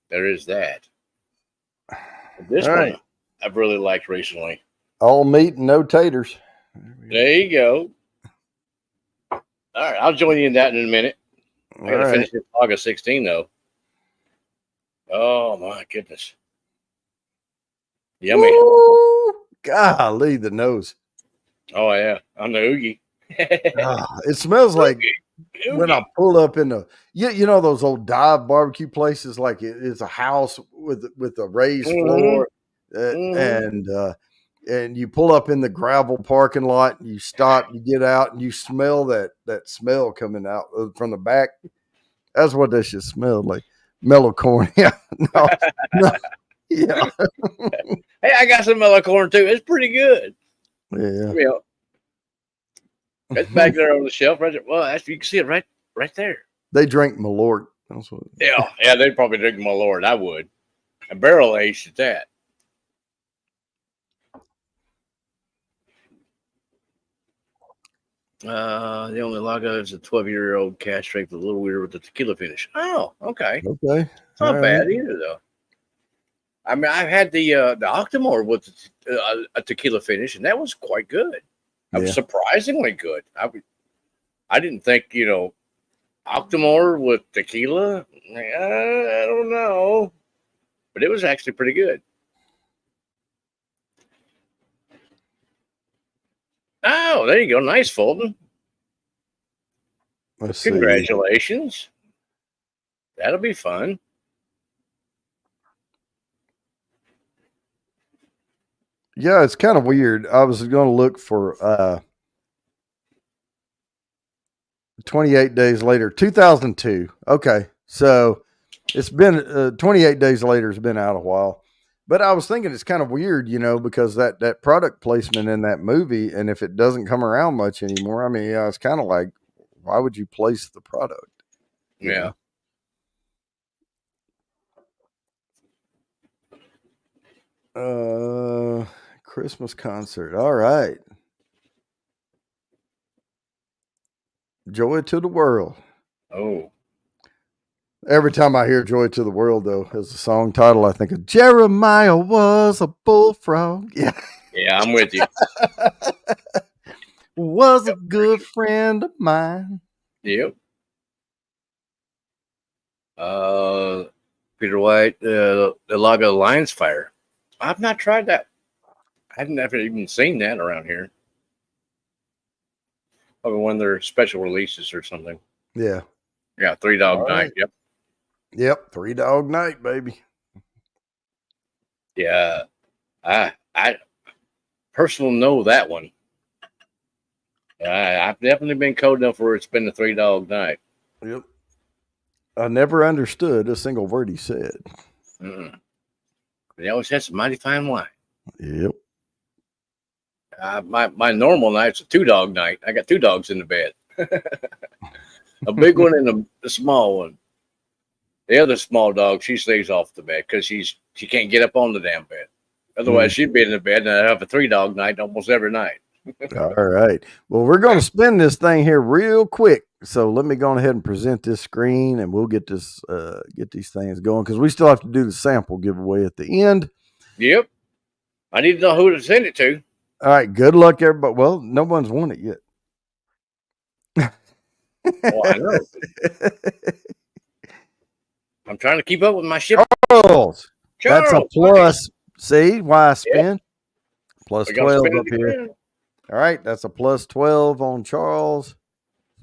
there is that. This one I've really liked recently. All meat and no taters. There you go. All right, I'll join you in that in a minute. I got to finish this August 16 though. Oh my goodness. Yummy. Woo! Golly, the nose. Oh yeah, on the oogie. It smells like when I pull up in the those old dive barbecue places, like it's a house with a raised floor, and you pull up in the gravel parking lot, and you stop, you get out, and you smell that smell coming out from the back. That's what that shit smelled like. Mellow corn. Yeah. No. Yeah. Hey, I got some mellow corn too. It's pretty good. Yeah. It's back there on the shelf right there. Well, you can see it right there. They drink Malort. That's what. Yeah, they'd probably drink Malort. I would. A barrel aged at that. The only lager is a 12-year-old cask strength, a little weird with the tequila finish. Oh, okay. Okay. It's not bad either, though. I mean, I've had the Octomore with a tequila finish, and that was quite good. It was surprisingly good. I didn't think, Octomore with tequila. I don't know, but it was actually pretty good. Oh, there you go. Nice, Fulton. Congratulations. That'll be fun. Yeah, it's kind of weird. I was going to look for 28 Days Later, 2002. Okay, so it's been 28 Days Later has been out a while. But I was thinking it's kind of weird, because that product placement in that movie, and if it doesn't come around much anymore, I mean, it's kind of like, why would you place the product? Yeah. Christmas concert. All right. Joy to the World. Oh. Every time I hear Joy to the World, though, as a song title, I think of Jeremiah was a bullfrog. Yeah. Yeah, I'm with you. Was a good friend of mine. Yep. Peter White, the Lager Lion's Fire. I've not tried that. I've never even seen that around here. Probably one of their special releases or something. Yeah. Yeah, Three Dog All Night. right. Yep. Yep. 3 Dog Night, baby. Yeah. I personally know that one. I've definitely been cold enough where it's been the 3 Dog Night. Yep. I never understood a single word he said. Mm-mm. He always had some mighty fine wine. Yep. My normal night's a 2 dog night. I got 2 dogs in the bed. A big one and a small one. The other small dog, she stays off the bed because she can't get up on the damn bed. Otherwise, she'd be in the bed, and I'd have a 3 dog night almost every night. All right. Well, we're going to spin this thing here real quick. So let me go ahead and present this screen, and we'll get this get these things going because we still have to do the sample giveaway at the end. Yep. I need to know who to send it to. All right. Good luck, everybody. Well, no one's won it yet. Oh, I know. I'm trying to keep up with my ship. Charles. That's a Charles, plus. See why I spin? Plus we gotta 12 spin up it here. again. All right. That's a plus 12 on Charles.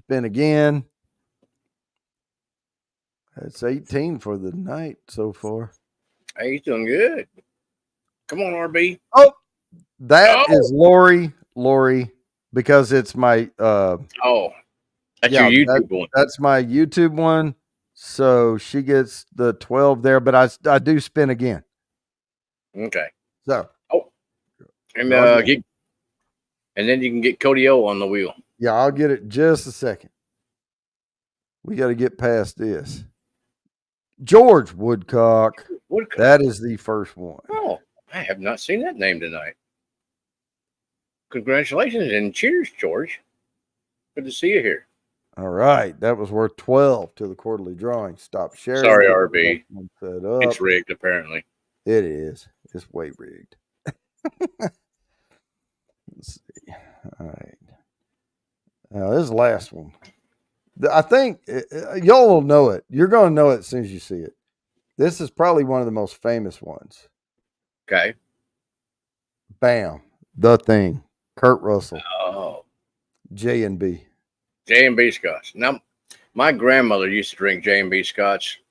Spin again. That's 18 for the night so far. Hey, he's doing good. Come on, RB. Oh, that is Lori, because it's my Oh, that's yeah, your YouTube one. that's my YouTube one. So she gets the 12 there, but I do spin again. Okay. So And Go again. and then you can get Cody O on the wheel. yeah, I'll get it just a second. We got to get past this. George Woodcock. Woodcock. That is the first one. Oh, I have not seen that name tonight. Congratulations and cheers, George. Good to see you here. All right. That was worth 12 to the quarterly drawing. Stop sharing. Sorry, Get RB. that one set up. It's rigged, apparently. It is. It's way rigged. Let's see. All right. Now, this is the last one. I think y'all will know it. You're going to know it as soon as you see it. This is probably one of the most famous ones. Okay. Bam. The Thing. Kurt Russell. Oh, J&B. J&B Scotch. Now, my grandmother used to drink J&B Scotch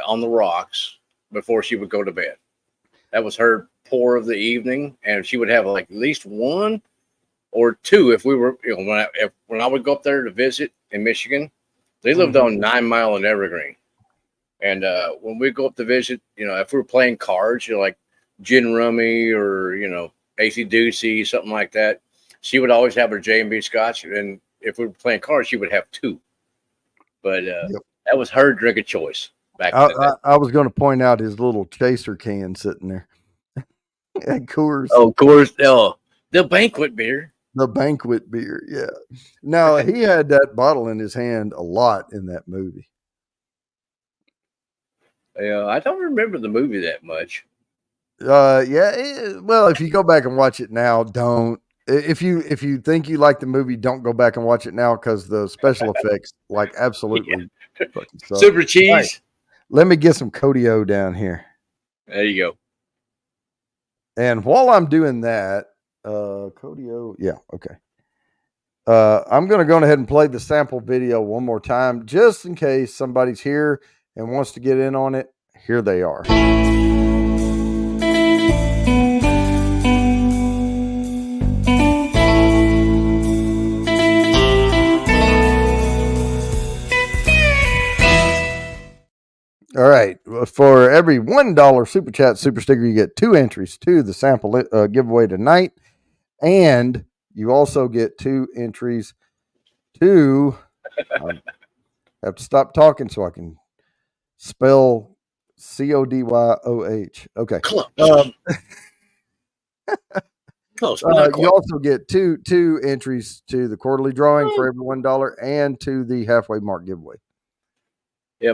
on the rocks before she would go to bed. That was her pour of the evening, and she would have like at least 1 or 2 if we were, when I would go up there to visit in Michigan. They lived on 9 Mile and Evergreen, and when we go up to visit, if we were playing cards, like gin rummy or AC Doocy, something like that, she would always have her J&B Scotch, and if we were playing cards, she would have 2. But that was her drink of choice back then. I was going to point out his little chaser can sitting there. At Coors. Oh, Coors. Oh, the banquet beer. The banquet beer. Yeah. No, he had that bottle in his hand a lot in that movie. Yeah, I don't remember the movie that much. Well, if you go back and watch it now, don't. If you think you like the movie, don't go back and watch it now because the special effects absolutely fucking suck. Super cheese. Right. Let me get some Cody O down here. There you go. And while I'm doing that, Cody O, yeah, okay. I'm going to go ahead and play the sample video one more time, just in case somebody's here and wants to get in on it. Here they are. All right. For every $1 super chat super sticker, you get 2 entries to the sample giveaway tonight. And you also get 2 entries to have to stop talking so I can spell CODYOH. Okay. Close. Close. You also get two entries to the quarterly drawing for every $1 and to the halfway mark giveaway. Yeah,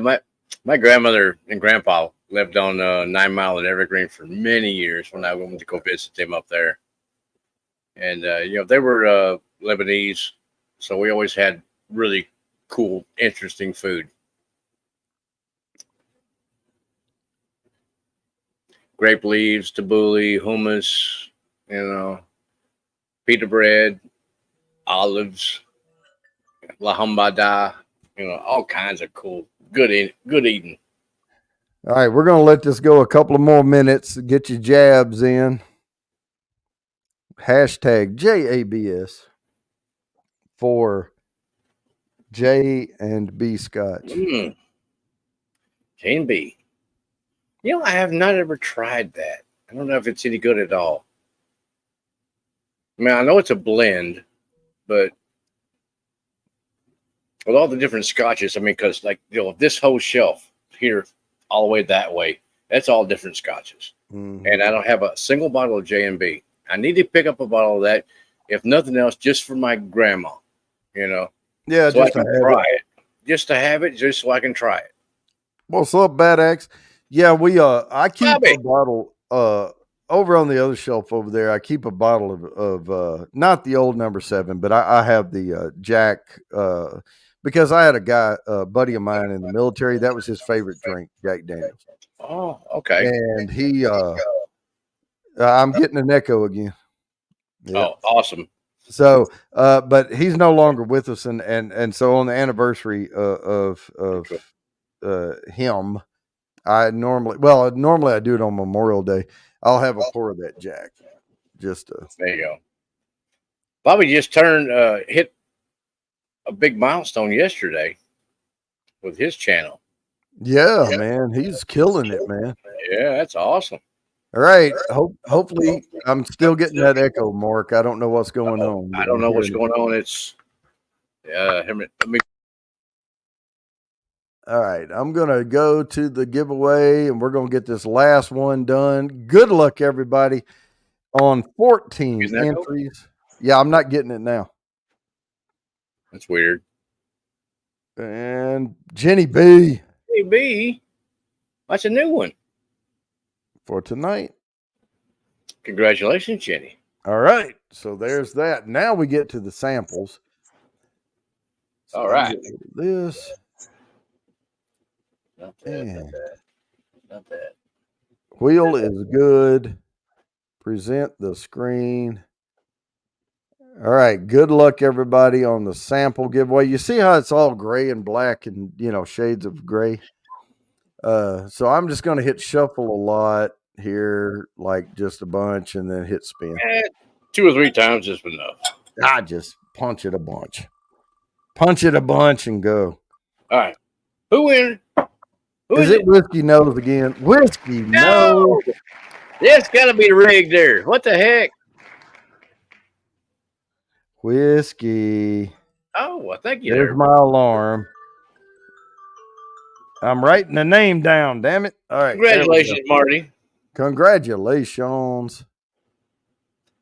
my grandmother and grandpa lived on 9 Mile and Evergreen for many years when I went to go visit them up there. And, they were Lebanese, so we always had really cool, interesting food. Grape leaves, tabbouleh, hummus, pita bread, olives, lahambada, all kinds of cool, good eating. All right, we're going to let this go a couple of more minutes. Get your jabs in. Hashtag JABS for J and B Scotch. J&B. I have not ever tried that. I don't know if it's any good at all. I mean, I know it's a blend, but with all the different scotches, I mean, because this whole shelf here, all the way that way, that's all different scotches. Mm-hmm. And I don't have a single bottle of J&B. I need to pick up a bottle of that, if nothing else, just for my grandma. Yeah, so I can try it. Just to have it, just so I can try it. What's up, Bad X? Yeah, I keep a bottle over on the other shelf over there. I keep a bottle of not the old number 7, but I have the Jack because I had a guy, buddy of mine in the military, that was his favorite drink, Jack Daniels. Oh, okay. And he I'm getting an echo again. Yep. Oh, awesome. So, but he's no longer with us, and so on the anniversary of him, I normally I do it on Memorial Day. I'll have a pour of that Jack. There you go. Bobby just hit a big milestone yesterday with his channel. Yeah, man, he's killing it, man. Yeah, that's awesome. All right. Hopefully, I'm still getting that echo, Mark. I don't know what's going on. I don't know what's going on. It's let me. All right, I'm going to go to the giveaway, and we're going to get this last one done. Good luck, everybody, on 14 entries. Yeah, I'm not getting it now. That's weird. And Jenny B. Jenny B. That's a new one. For tonight. Congratulations, Jenny. All right, so there's that. Now we get to the samples. So all right. This. Not bad. Not bad. Wheel is good. Present the screen. All right. Good luck, everybody, on the sample giveaway. You see how it's all gray and black and, shades of gray. So I'm just going to hit shuffle a lot here, like just a bunch, and then hit spin. 2 or 3 times is enough. I just punch it a bunch. Punch it a bunch and go. All right. Who wins? Is it Whiskey Nose again? Whiskey Nose. It's got to be rigged there. What the heck? Whiskey. Oh, well, thank you. There's my alarm. I'm writing the name down, damn it. All right. Congratulations, Marty. Congratulations.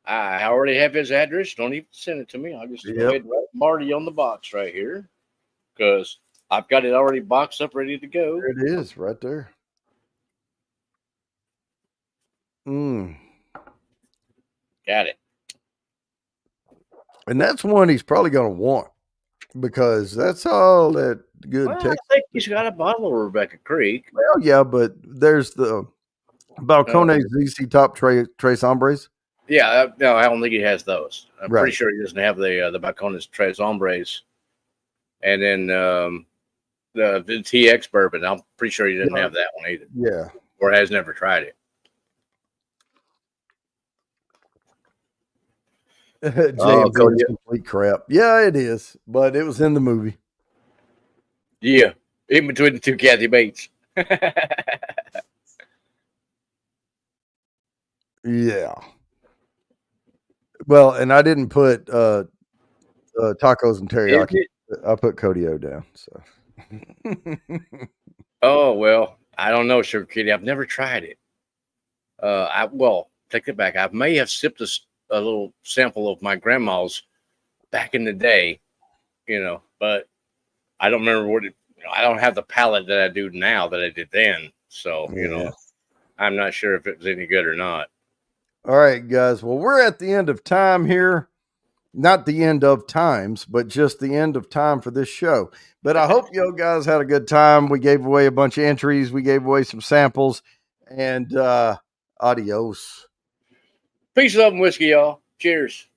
I already have his address. Don't even send it to me. I'll just go ahead and write Marty on the box right here because I've got it already boxed up, ready to go. There it is, right there. Got it. And that's one he's probably going to want because that's all that good Texas. I think he's got a bottle of Rebecca Creek. Well, yeah, but there's the Balcones ZC Top Tres Hombres. Yeah, no, I don't think he has those. I'm pretty sure he doesn't have the Balcones Tres Hombres. And then the TX bourbon, I'm pretty sure he doesn't have that one either. Yeah. Or has never tried it. J&B is complete crap. Yeah, it is, but it was in the movie. Yeah, in between the two Kathy Bates. Yeah. Well, and I didn't put tacos and teriyaki. I put Cody O down. So. Oh well, I don't know, Sugar Kitty. I've never tried it. Take it back. I may have sipped a little sample of my grandma's back in the day, but I don't remember what it. I don't have the palate that I do now that I did then. So I'm not sure if it was any good or not. All right, guys. Well, we're at the end of time here. Not the end of times, but just the end of time for this show. But I hope you guys had a good time. We gave away a bunch of entries. We gave away some samples. And adios. Peace, love, and whiskey, y'all. Cheers.